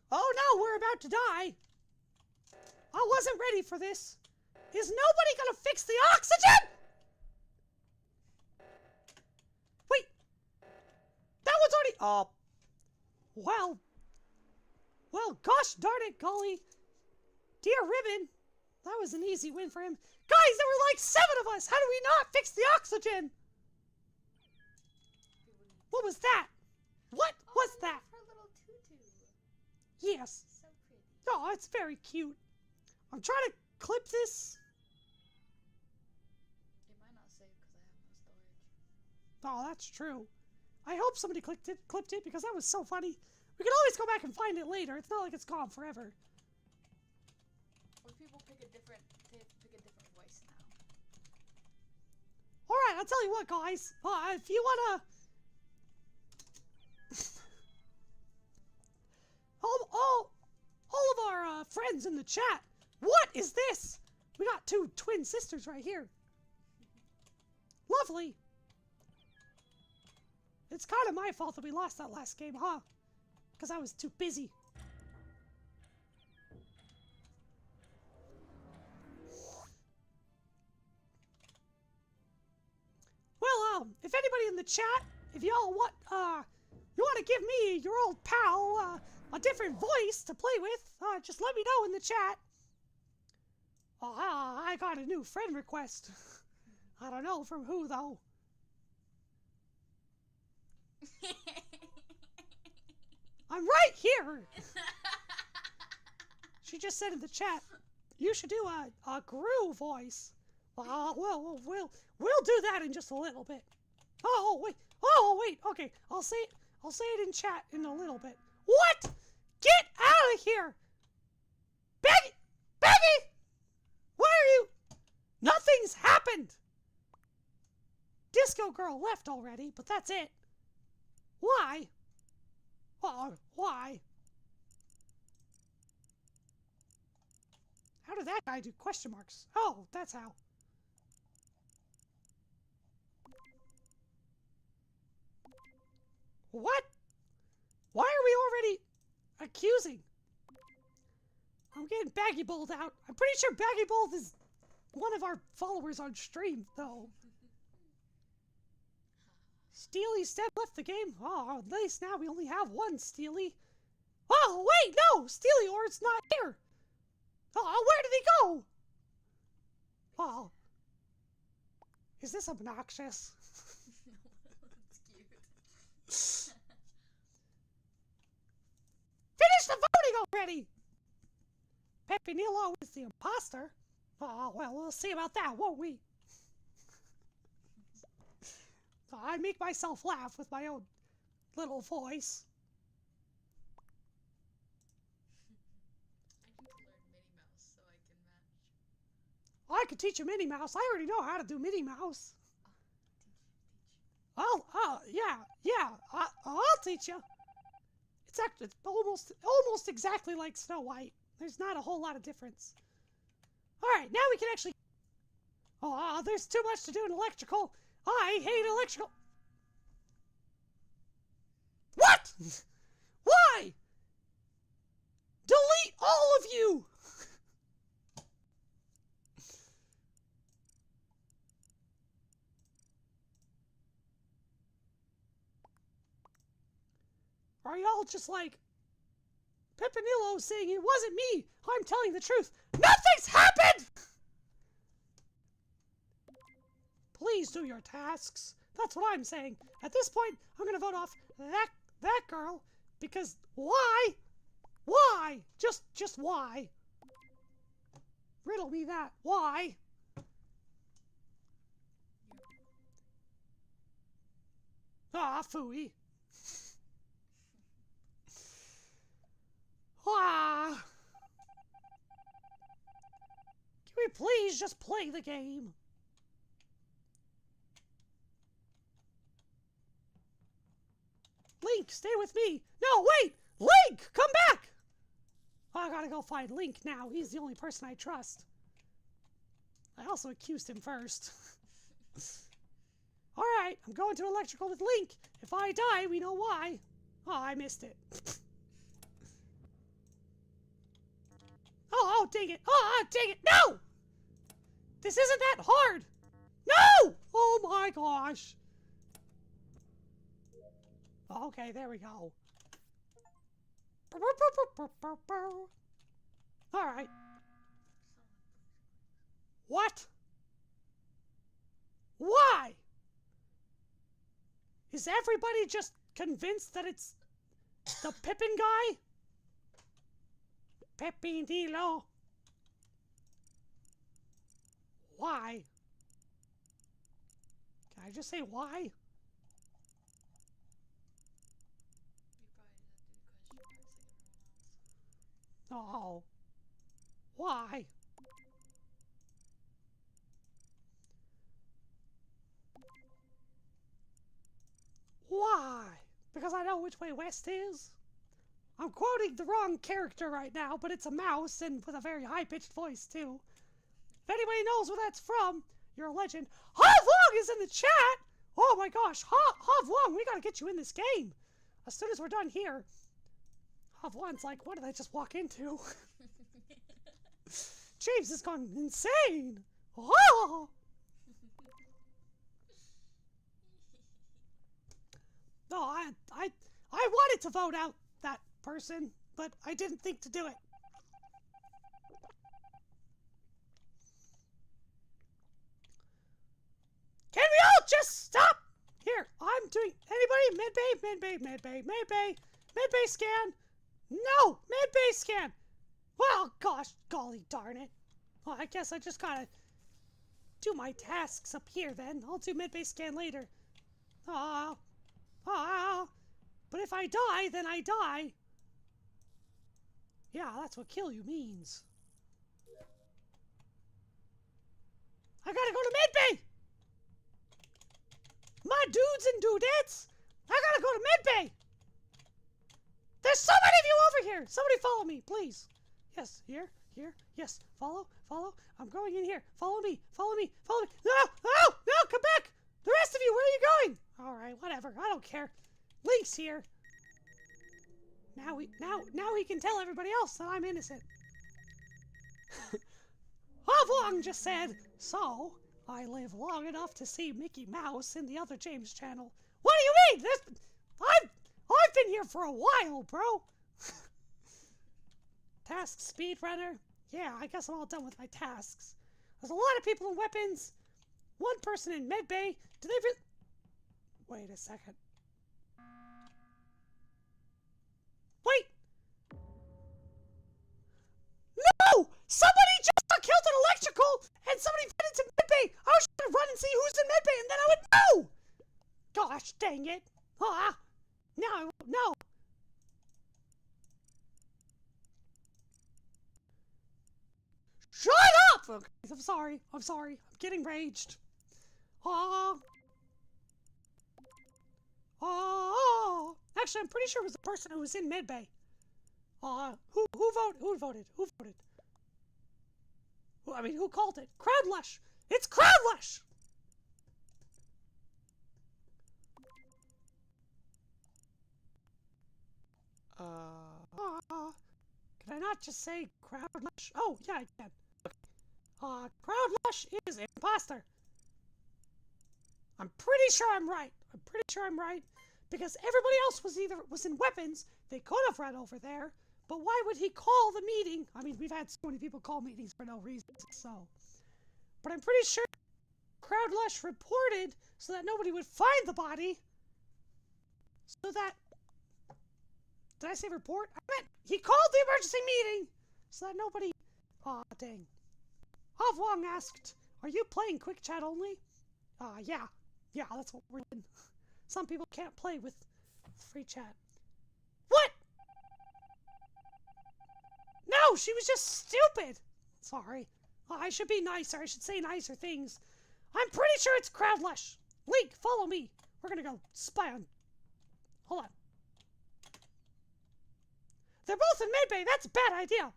Oh no, we're about to die. I wasn't ready for this. Is nobody gonna fix the oxygen? Wait. That one's already... Oh. Well, gosh darn it, golly. Dear Ribbon. That was an easy win for him. Guys, there were like 7 of us. How do we not fix the oxygen? What was that? What was that? Her little tutu. Yes. So pretty. Oh, it's very cute. I'm trying to clip this. It might not save because I have no storage. Oh, that's true. I hope somebody clipped it because that was so funny. We can always go back and find it later. It's not like it's gone forever. Or people pick a different voice now. All right, I'll tell you what, guys. If you wanna, all of our friends in the chat. What is this? We got 2 twin sisters right here. Lovely. It's kind of my fault that we lost that last game, huh? Because I was too busy. Well, if anybody in the chat, if y'all want, you want to give me, your old pal, a different voice to play with, just let me know in the chat. I got a new friend request. I don't know from who, though. I'm right here. She just said in the chat, you should do a Gru voice. Well, we'll do that in just a little bit. Oh, wait. Okay, I'll say it in chat in a little bit. What? Get out of here! Baggy! Baggy! Where are you? Nothing's happened! Disco Girl left already, but that's it. Why? Why? How did that guy do question marks? Oh, that's how. What? Why are we already accusing? I'm getting Baggy Bold out. I'm pretty sure Baggy Bold is one of our followers on stream, though. Steely Step left the game. Oh, at least now we only have one Steely. Oh, wait, no! Steely Or's not here! Oh, where did he go? Oh. Is this obnoxious? No, it's cute. Finish the voting already! Pepinillo is the imposter. Oh, well, we'll see about that, won't we? I make myself laugh with my own little voice. I could teach you Minnie Mouse. I already know how to do Minnie Mouse. Yeah. I'll teach you. It's almost exactly like Snow White. There's not a whole lot of difference. All right, now we can actually. Oh, there's too much to do in electrical. I hate electrical. What? Why? Delete all of you. Are y'all just like Pepinillo saying it wasn't me? I'm telling the truth. Nothing's happened! Please do your tasks. That's what I'm saying. At this point, I'm gonna vote off that girl because why? Why? Just why? Riddle me that. Why? Ah, phooey. Ah! Can we please just play the game? Link, stay with me! No, wait! Link, come back! I gotta go find Link now. He's the only person I trust. I also accused him first. Alright, I'm going to electrical with Link. If I die, we know why. Oh, I missed it. Oh, dang it. Oh, dang it. No! This isn't that hard. No! Oh my gosh. Okay, there we go. Alright. What? Why? Is everybody just convinced that it's the Pippin guy? Pepinillo. Why? Can I just say why? Oh. Why? Why? Because I know which way west is? I'm quoting the wrong character right now, but it's a mouse and with a very high-pitched voice, too. If anybody knows where that's from, you're a legend. Havwong is in the chat! Oh my gosh, Havwong, we gotta get you in this game. As soon as we're done here. Havwong's like, what did I just walk into? James has gone insane! Oh! No, I wanted to vote out that person, but I didn't think to do it. Can we all just stop? Here, I'm doing, anybody? Medbay scan. No, medbay scan. Well, gosh, golly darn it. Well, I guess I just gotta do my tasks up here then. I'll do medbay scan later. But if I die, then I die. Yeah, that's what kill you means. I gotta go to medbay! My dudes and dudettes! I gotta go to medbay! There's so many of you over here! Somebody follow me, please. Yes, here, yes. Follow. I'm going in here. Follow me. No, come back! The rest of you, where are you going? Alright, whatever, I don't care. Link's here. Now he can tell everybody else that I'm innocent. Oblong just said, so, I live long enough to see Mickey Mouse in the other James channel. What do you mean? I've been here for a while, bro. Task speedrunner? Yeah, I guess I'm all done with my tasks. There's a lot of people in weapons. One person in medbay. Do they Wait a second. Wait! No! Somebody just got killed in electrical, and somebody went into medbay. I was trying to run and see who's in medbay, and then I would know. Gosh dang it! Now I won't know. Shut up! Okay, I'm sorry. I'm getting raged. Actually, I'm pretty sure it was the person who was in medbay. Who voted? Who called it? Crowdlush! It's Crowdlush! Can I not just say Crowdlush? Oh, yeah, I can. Crowdlush is an imposter. I'm pretty sure I'm right. Because everybody else was in weapons. They could have run over there. But why would he call the meeting? I mean, we've had so many people call meetings for no reason, so. But I'm pretty sure Crowdlush reported so that nobody would find the body. So that... Did I say report? I meant he called the emergency meeting so that nobody... Aw, dang. Havwang asked, are you playing quick chat only? Yeah. Yeah, that's what we're doing. Some people can't play with free chat. What? No, she was just stupid. Sorry. I should be nicer. I should say nicer things. I'm pretty sure it's Crowdlush. Link, follow me. We're gonna go spy on... Hold on. They're both in medbay. That's a bad idea.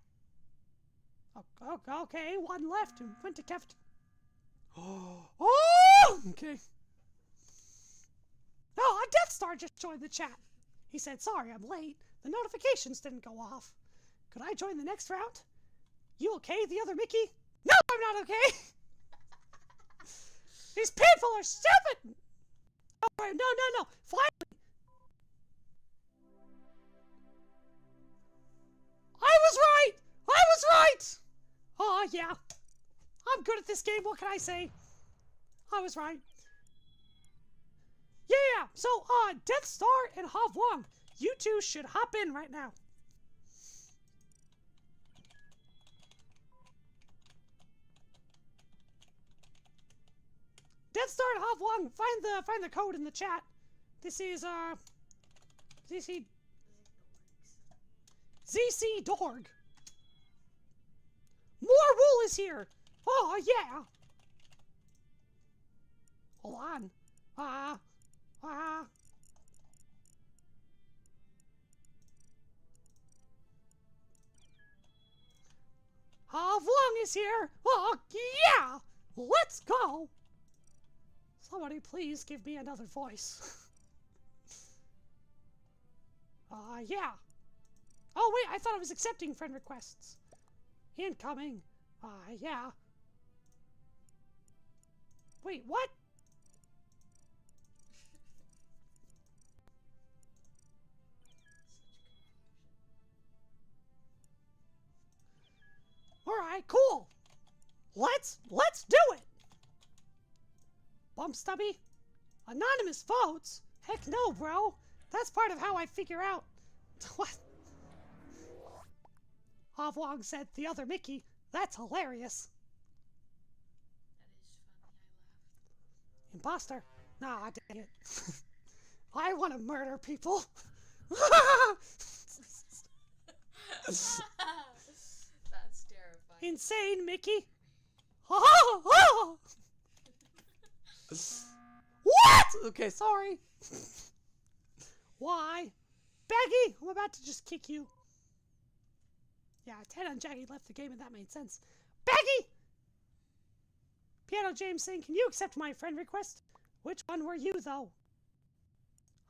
Okay, one left and went to Keft. Oh, okay. Oh, a Death Star just joined the chat. He said, sorry, I'm late. The notifications didn't go off. Could I join the next round? You okay, the other Mickey? No, I'm not okay. These people are stupid. Oh, wait, no. Finally. I was right. Oh, yeah. I'm good at this game. What can I say? I was right. Yeah. So, Death Star and Havwang, you two should hop in right now. Death Star and Havwang, find the code in the chat. This is ZC Dorg. More wool is here. Oh yeah. Hold on. Havwang is here. Oh yeah. Let's go. Somebody please give me another voice. Yeah. Oh wait, I thought I was accepting friend requests. Incoming. Yeah. Wait, what? Alright, cool. Let's do it. Bump Stubby? Anonymous votes? Heck no, bro. That's part of how I figure out. What? Havwang said the other Mickey. That's hilarious. That is funny, I laughed. Imposter. Nah, dang it. I want to murder people. That's terrifying. Insane, Mickey. What? Okay, sorry. Why? Baggy, I'm about to just kick you. Yeah, Ted and Jackie left the game and that made sense. Baggy! Piano James saying, can you accept my friend request? Which one were you, though?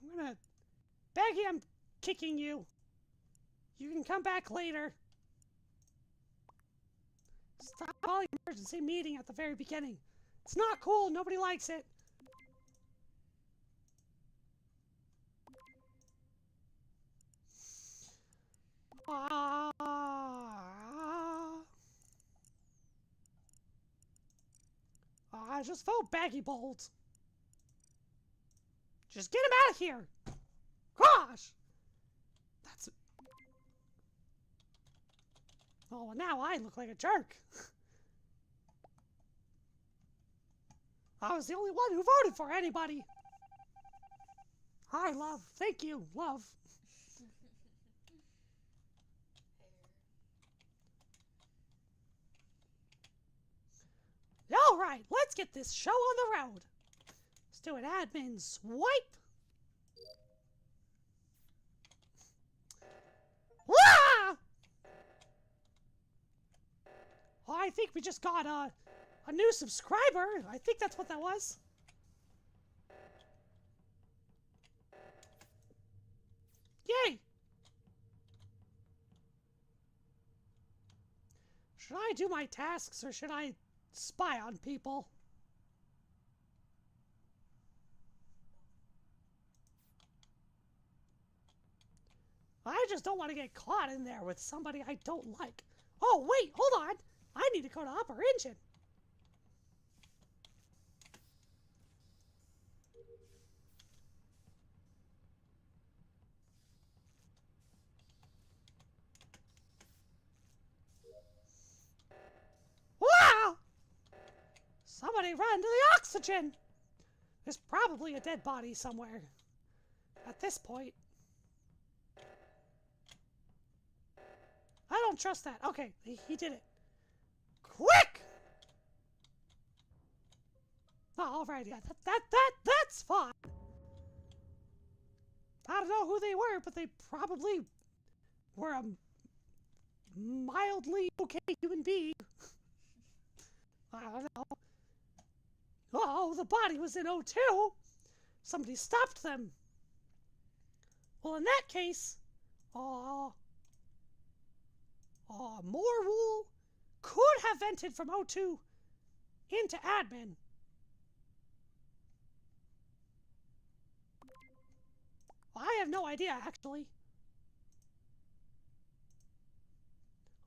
I'm gonna... Baggy, I'm kicking you. You can come back later. Stop calling emergency meeting at the very beginning. It's not cool. Nobody likes it. Just vote Baggy Bolt. Just get him out of here. Gosh. That's... Oh, well, now I look like a jerk. I was the only one who voted for anybody. Hi, love. Thank you, love. All right, let's get this show on the road. Let's do an admin swipe. Wah! Oh, I think we just got a new subscriber. I think that's what that was. Yay! Should I do my tasks or should I spy on people? I just don't want to get caught in there with somebody I don't like. Oh, wait, hold on. I need to go to upper engine. Wow! Somebody run to the oxygen! There's probably a dead body somewhere. At this point. I don't trust that. Okay, he did it. Quick! Oh, alright, yeah, that's fine. I don't know who they were, but they probably were a mildly okay human being. I don't know. Oh, the body was in O2. Somebody stopped them. Well, in that case, more wool could have vented from O2 into admin. I have no idea, actually.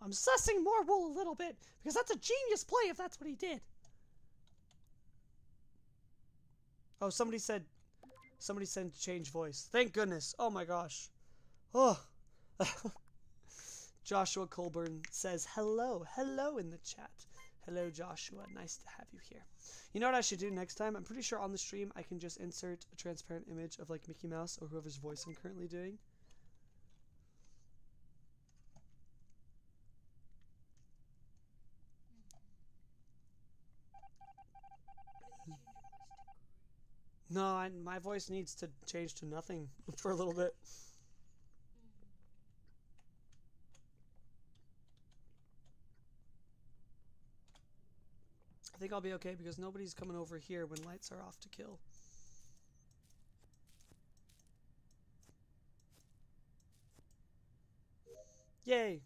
I'm sussing more wool a little bit, because that's a genius play if that's what he did. Oh, somebody said change voice. Thank goodness. Oh my gosh. Oh. Joshua Colburn says hello in the chat. Hello, Joshua. Nice to have you here. You know what I should do next time? I'm pretty sure on the stream I can just insert a transparent image of like Mickey Mouse or whoever's voice I'm currently doing. No, my voice needs to change to nothing for a little bit. I think I'll be okay because nobody's coming over here when lights are off to kill. Yay!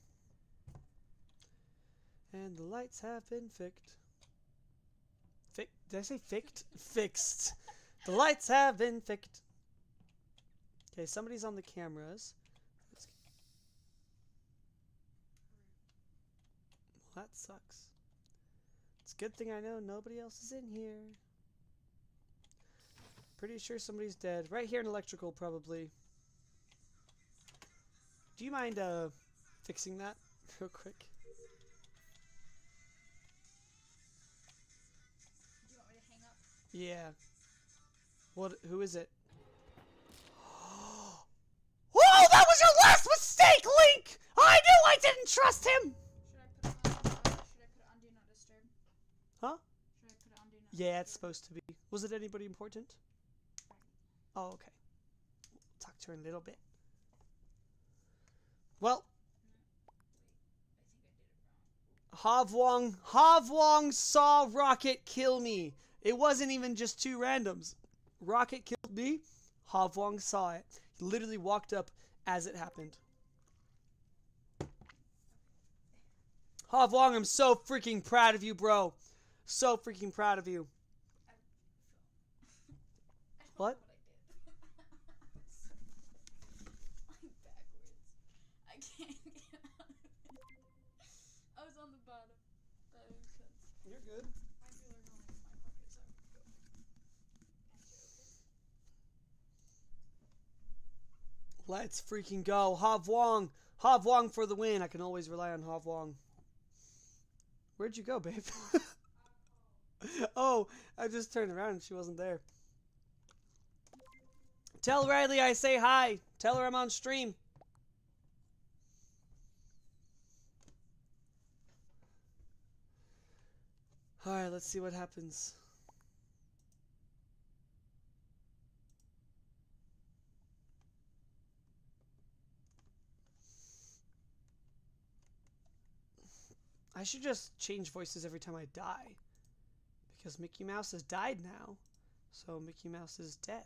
And the lights have been fixed. Did I say fixed? Fixed. The lights have been fixed. Okay, somebody's on the cameras. Well, that sucks. It's a good thing I know nobody else is in here. Pretty sure somebody's dead. Right here in electrical, probably. Do you mind, fixing that real quick? Do you want me to hang up? Yeah. What? Who is it? Oh, that was your last mistake, Link! I knew I didn't trust him! Should I put it on Do Not Disturb? Huh? Should I put it on Do Not Yeah, it's Disturb? supposed to be. Was it anybody important? Right. Oh, okay. Talk to her in a little bit. Well, Havwong saw Rocket kill me. It wasn't even just two randoms. Rocket killed me. Havwong saw it. He literally walked up as it happened. Havwong, I'm so freaking proud of you, bro. So freaking proud of you. What? I can't get out of it. I was on the bottom. That makes sense. You're good. My feet are going in my pocket, so I'm going. Let's freaking go. Havwong. Havwong for the win. I can always rely on Havwong. Where'd you go, babe? Oh, I just turned around and she wasn't there. Tell Riley I say hi. Tell her I'm on stream. Alright, let's see what happens. I should just change voices every time I die. Because Mickey Mouse has died now. So Mickey Mouse is dead.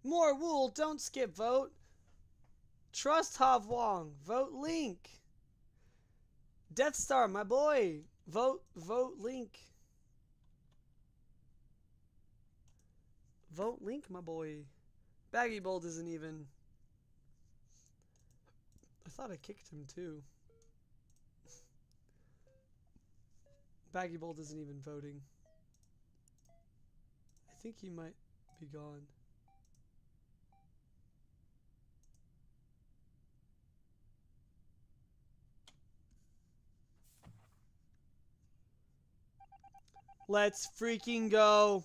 More wool, don't skip vote. Trust Havwong. Vote Link. Death Star, my boy. Vote Link. Vote Link, my boy. Baggy Bolt isn't even. I thought I kicked him too. Baggy Bolt isn't even voting. I think he might be gone. Let's freaking go.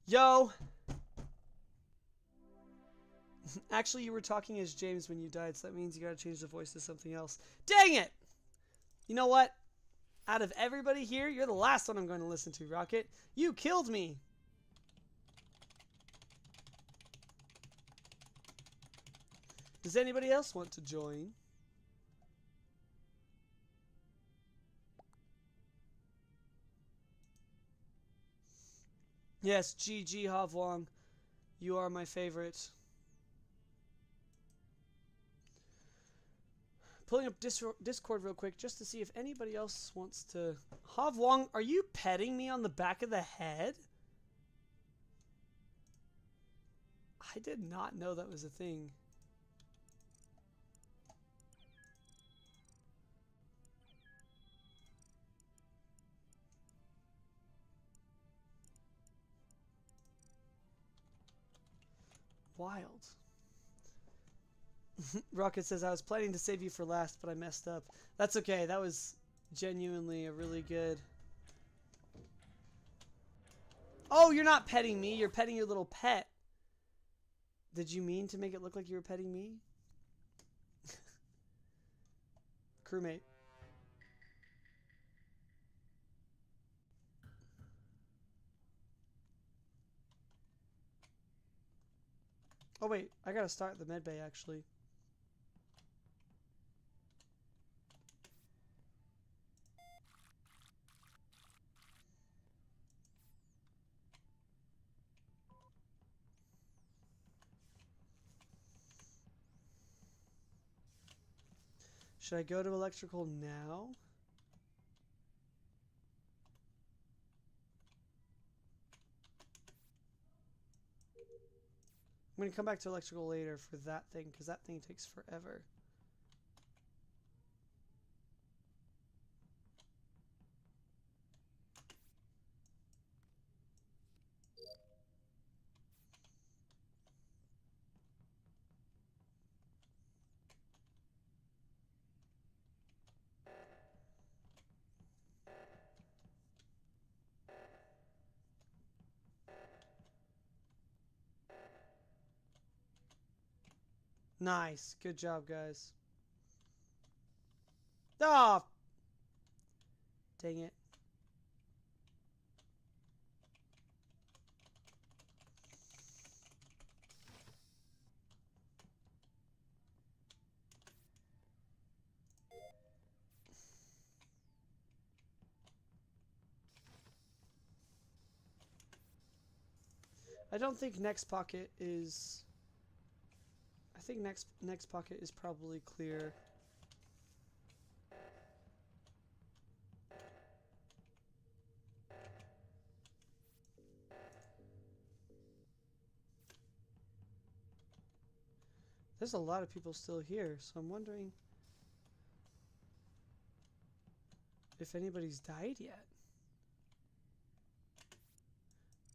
Yo. Actually, you were talking as James when you died, so that means you gotta change the voice to something else. Dang it! You know what? Out of everybody here, you're the last one I'm going to listen to, Rocket. You killed me! Does anybody else want to join? Yes, GG Havwong. You are my favorite. Pulling up Discord real quick just to see if anybody else wants to... Havwong, are you petting me on the back of the head? I did not know that was a thing. Wild. Rocket says, I was planning to save you for last, but I messed up. That's okay. That was genuinely a really good... Oh, you're not petting me. You're petting your little pet. Did you mean to make it look like you were petting me? Crewmate. Oh, wait. I gotta start the medbay, actually. Should I go to electrical now? I'm going to come back to electrical later for that thing, because that thing takes forever. Nice. Good job, guys. Oh! Dang it. I don't think next pocket is... I think next pocket is probably clear. There's a lot of people still here, so I'm wondering if anybody's died yet.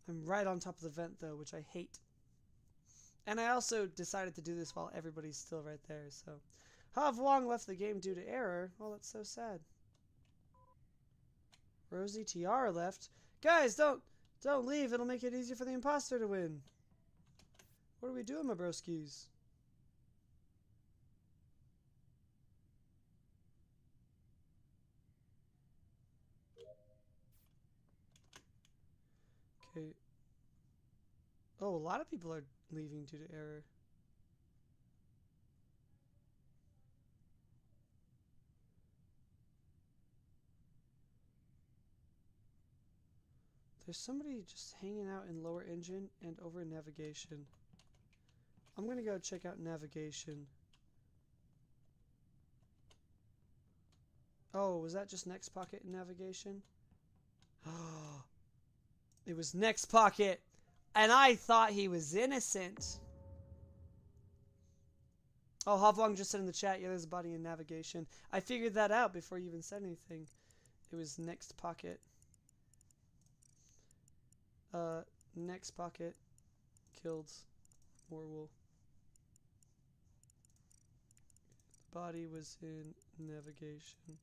I'm right on top of the vent, though, which I hate. And I also decided to do this while everybody's still right there, so... Have Wong left the game due to error. Well, that's so sad. Rosie TR left. Guys, don't leave. It'll make it easier for the imposter to win. What are we doing, my broskies? Okay. Oh, a lot of people are leaving due to error. There's somebody just hanging out in lower engine and over navigation. I'm gonna go check out navigation. Oh, was that just next pocket in navigation? Oh, it was next pocket, and I thought he was innocent. Oh, Havlong just said in the chat, yeah, there's a body in navigation. I figured that out before you even said anything. It was next pocket. Next pocket killed Morwolf. Body was in navigation.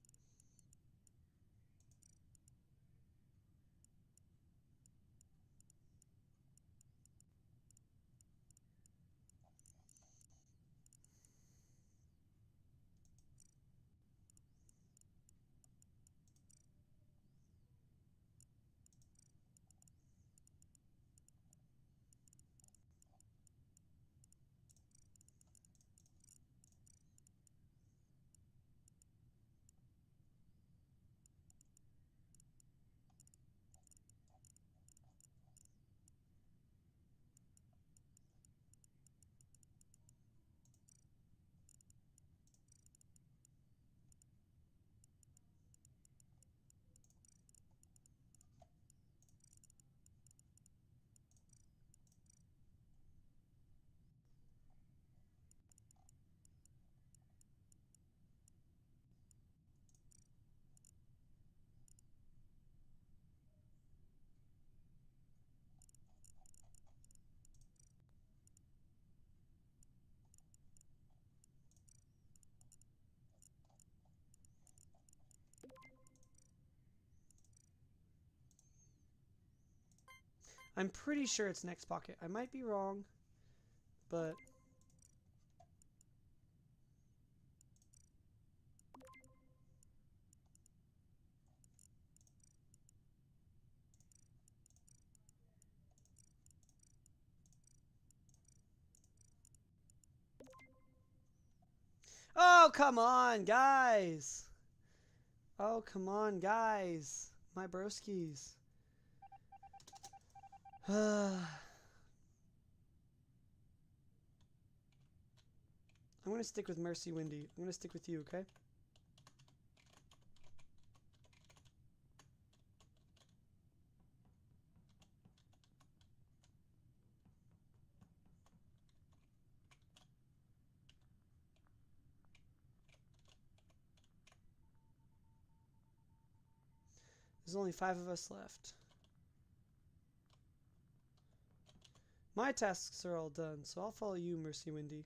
I'm pretty sure it's next pocket. I might be wrong, but... Oh, come on, guys! Oh, come on, guys! My broskies. I'm gonna stick with Mercy Windy. I'm gonna stick with you, okay? There's only 5 of us left. My tasks are all done, so I'll follow you, Mercy Windy.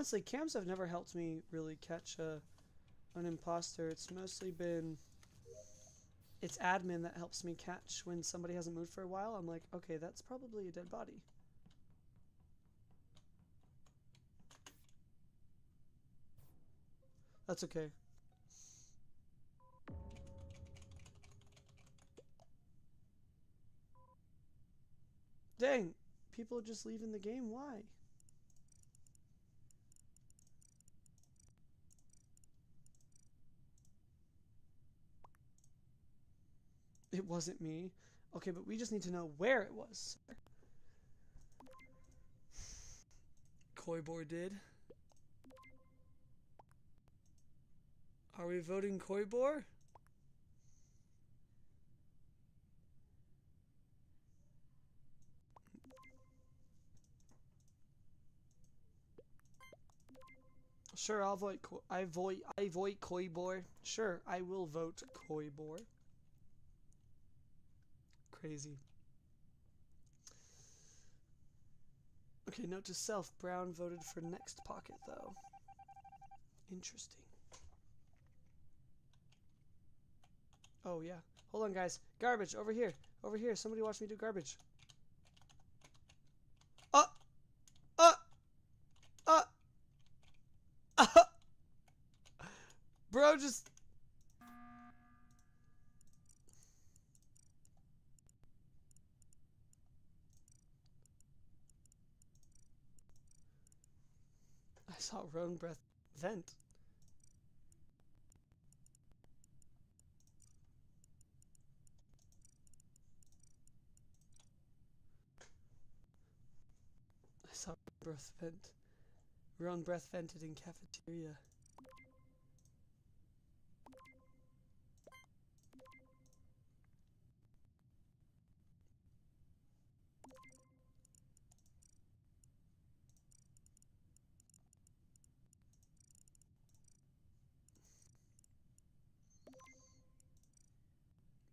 Honestly, cams have never helped me really catch an imposter. It's mostly been... It's admin that helps me catch when somebody hasn't moved for a while. I'm like, okay, that's probably a dead body. That's okay. Dang, people are just leaving the game. Why? It wasn't me. Okay, but we just need to know where it was. Koibor did. Are we voting Koibor? Sure, I'll vote. I vote Koibor. Sure, I will vote Koibor. Crazy. Okay, note to self: Brown voted for next pocket, though. Interesting. Oh yeah. Hold on, guys. Garbage over here. Over here. Somebody watch me do garbage. Uh. Uh. Uh. Bro, just... I saw Roan breath vent. I saw breath vent. Roan breath vented in cafeteria.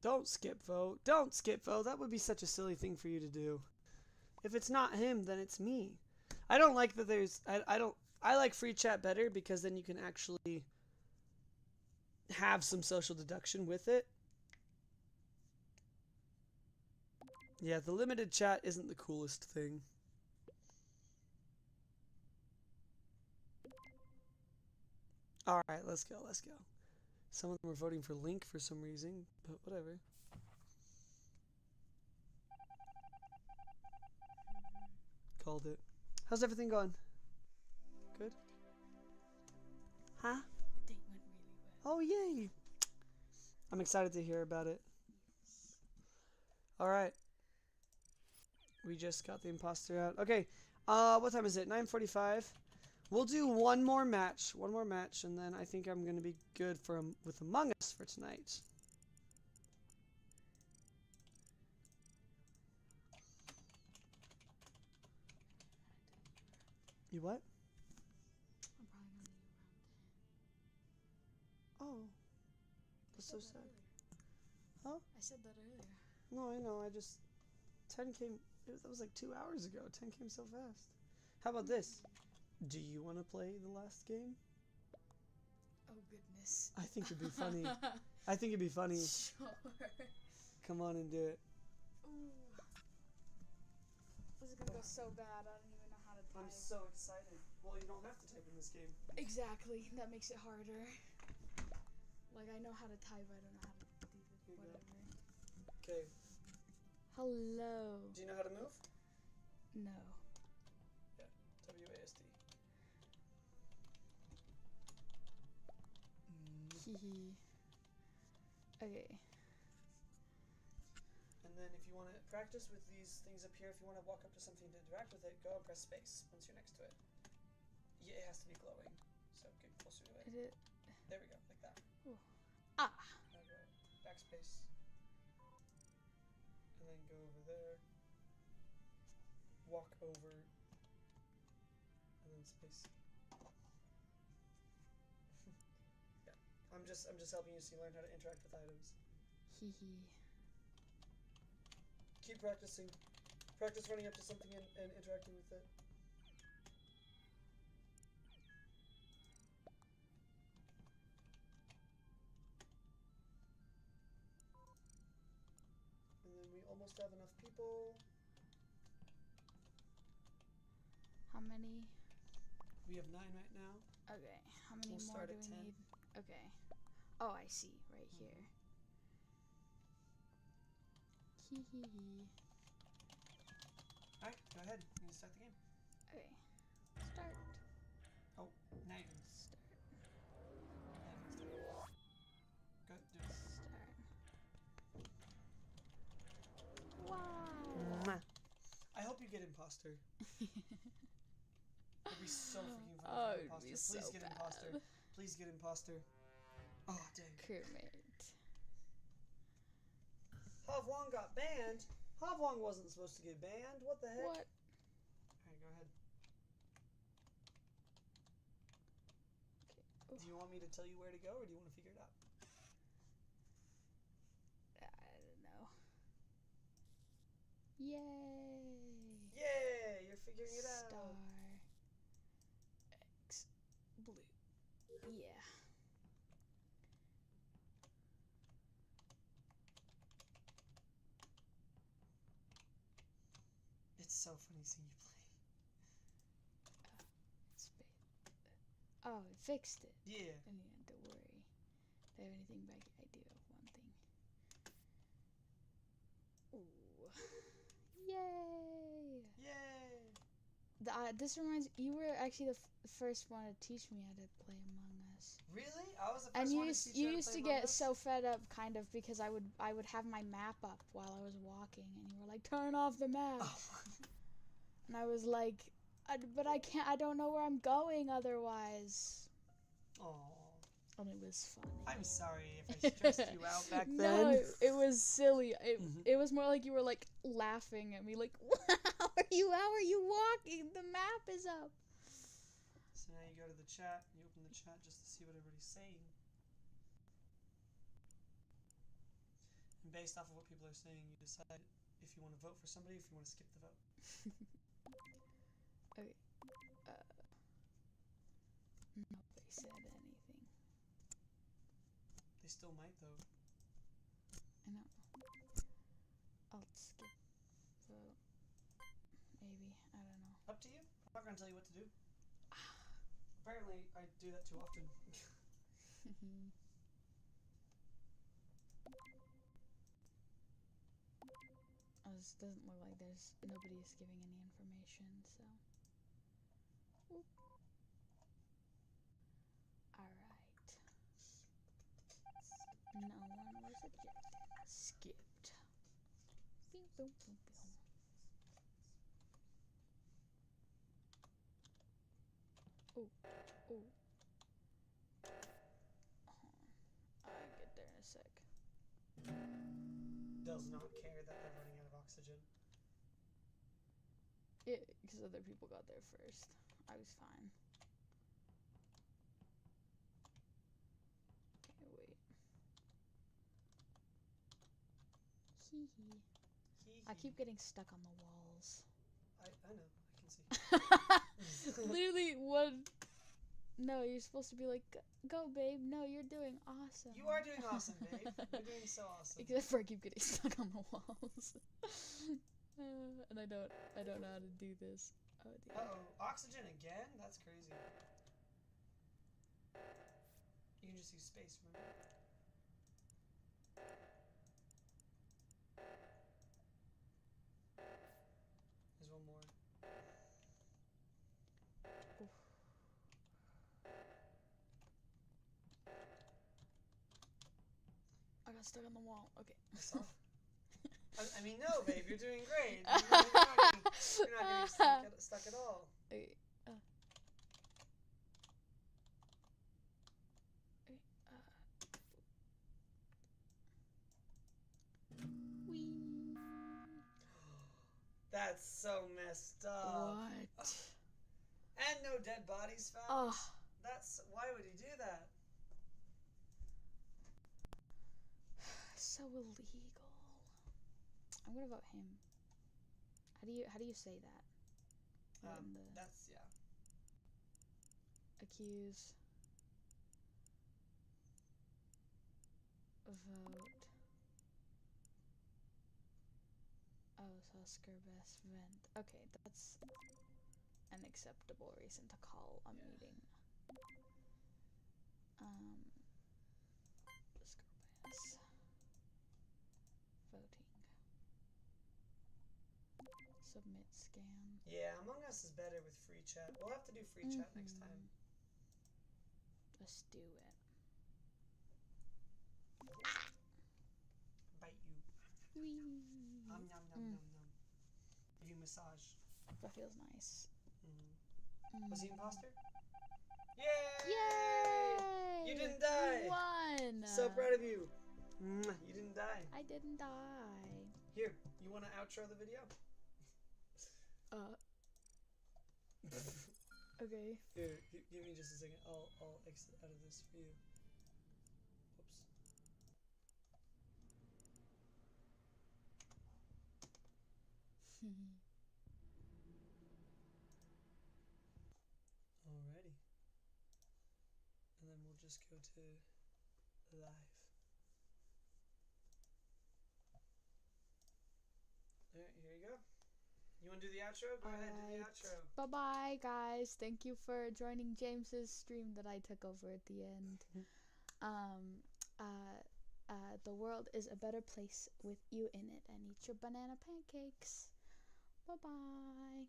Don't skip vote. Don't skip vote. That would be such a silly thing for you to do. If it's not him, then it's me. I don't like that there's... I like free chat better because then you can actually have some social deduction with it. Yeah, the limited chat isn't the coolest thing. Alright, let's go, let's go. Some of them were voting for Link for some reason, but whatever. Called it. How's everything going? Good? Huh? The date went really well. Oh, yay! I'm excited to hear about it. Alright. We just got the imposter out. Okay, what time is it? 9:45. We'll do one more match, and then I think I'm gonna be good for with Among Us for tonight. You what? I'm probably gonna leave around 10. Oh, that's so sad. Huh? I said that earlier. No, I know. I just 10 came. That was like 2 hours ago. 10 came so fast. How about this? Do you want to play the last game? Oh goodness. I think it'd be funny. I think it'd be funny. Sure. Come on and do it. Ooh. This is gonna go so bad. I don't even know how to type. I'm so excited. Well, you don't have to type in this game. Exactly. That makes it harder. Like I know how to type. I don't know how to do it. Whatever. Okay. Hello. Do you know how to move? No. Yeah. WASD. Hehe. Okay. And then if you want to practice with these things up here, if you want to walk up to something to interact with it, go and press space once you're next to it. Yeah, it has to be glowing. So get closer to it. Is it? There we go, like that. Ooh. Ah. Now go backspace. And then go over there. Walk over. And then space. Yeah. I'm just helping you learn how to interact with items. Hehe. Keep practicing. Practice running up to something and interacting with it. almost have enough people. How many? We have 9 right now. Okay. How many We'll more start do at we 10. need? Okay. Oh, I see. Right here. Hee hee hee. Alright, go ahead. You can start the game. Okay. Start. Oh, now you can Start. Go, do it. Start. Wow. I hope you get imposter. It'd be so freaking fun Oh, if you it'd get be imposter. Please so get bad. imposter. Please get imposter. Oh, dang. Crewmate. Havwang got banned? Havwang wasn't supposed to get banned. What the heck? What? Alright, go ahead. Okay. Do you want me to tell you where to go, or do you want to figure it out? I don't know. Yay! Yay! You're figuring it out. Star X blue. Yeah. It's so funny seeing you play. Oh, it fixed it. Yeah. I didn't have to worry. Do I have anything back here? I do have one thing. Ooh. Yay! Yay! This reminds you were actually the first one to teach me how to play Among Us. Really? I was the And first you one to used, teach you you used how to play Among get Us? so fed up, kind of, because I would have my map up while I was walking, and you were like, "Turn off the map," Oh. and I was like, "But I can't. I don't know where I'm going otherwise." Aw. And it was funny. I'm sorry if I stressed you out back then. No, it was silly. It was more like you were like laughing at me, like, How are you walking? The map is up." So now you go to the chat, you open the chat just to see what everybody's saying. And based off of what people are saying, you decide if you want to vote for somebody, if you want to skip the vote. Okay. Nobody said anything. They still might, though. I know. I'll skip vote. Maybe. I don't know. Up to you. I'm not going to tell you what to do. Apparently, I do that too often. This doesn't look like nobody is giving any information, so. Oop. Alright. No one was ejected. Skipped. Boom, boom, boom, boom. Oh, oh. I'll get there in a sec. Does not care that they're running out of oxygen. Yeah, because other people got there first. I was fine. Okay, wait. Hee hee. I keep getting stuck on the walls. I know, I can see. Literally, one. No, you're supposed to be like, go, babe. No, you're doing awesome. You are doing awesome, babe. You're doing so awesome. Except for I keep getting stuck on the walls. And I don't know how to do this. Oh dear. Uh-oh, oxygen again? That's crazy. You can just use space, remember? There's one more. Oof. I got stuck on the wall. Okay. I mean, no, babe, you're doing great. You're not getting stuck at all. Okay. Wee. That's so messed up. What? And no dead bodies found. Oh. Why would he do that? So illegal. I'm gonna vote him. How do you say that? That's yeah. Accuse. Vote. Carlos Husker best friend. Okay, that's an acceptable reason to call a meeting. Let's go by this. Voting. Submit scan. Yeah, Among Us is better with free chat. We'll have to do free chat next time. Let's do it. Bite you. Whee! Nom nom nom nom nom. Give you massage. That feels nice. Was he imposter? Yay! Yay! You didn't die! You won! So proud of you. You didn't die. I didn't die. Here, you want to outro the video? Okay. Here, give me just a second. I'll exit out of this for you. Whoops. Alrighty. And then we'll just go to live. Alright, here you go. You want to do the outro? Go ahead, do the outro. Bye-bye, guys. Thank you for joining James's stream that I took over at the end. The world is a better place with you in it, and eat your banana pancakes. Bye-bye.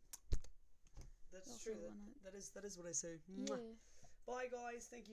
That's true. That is what I say. Yeah. Bye, guys. Thank you.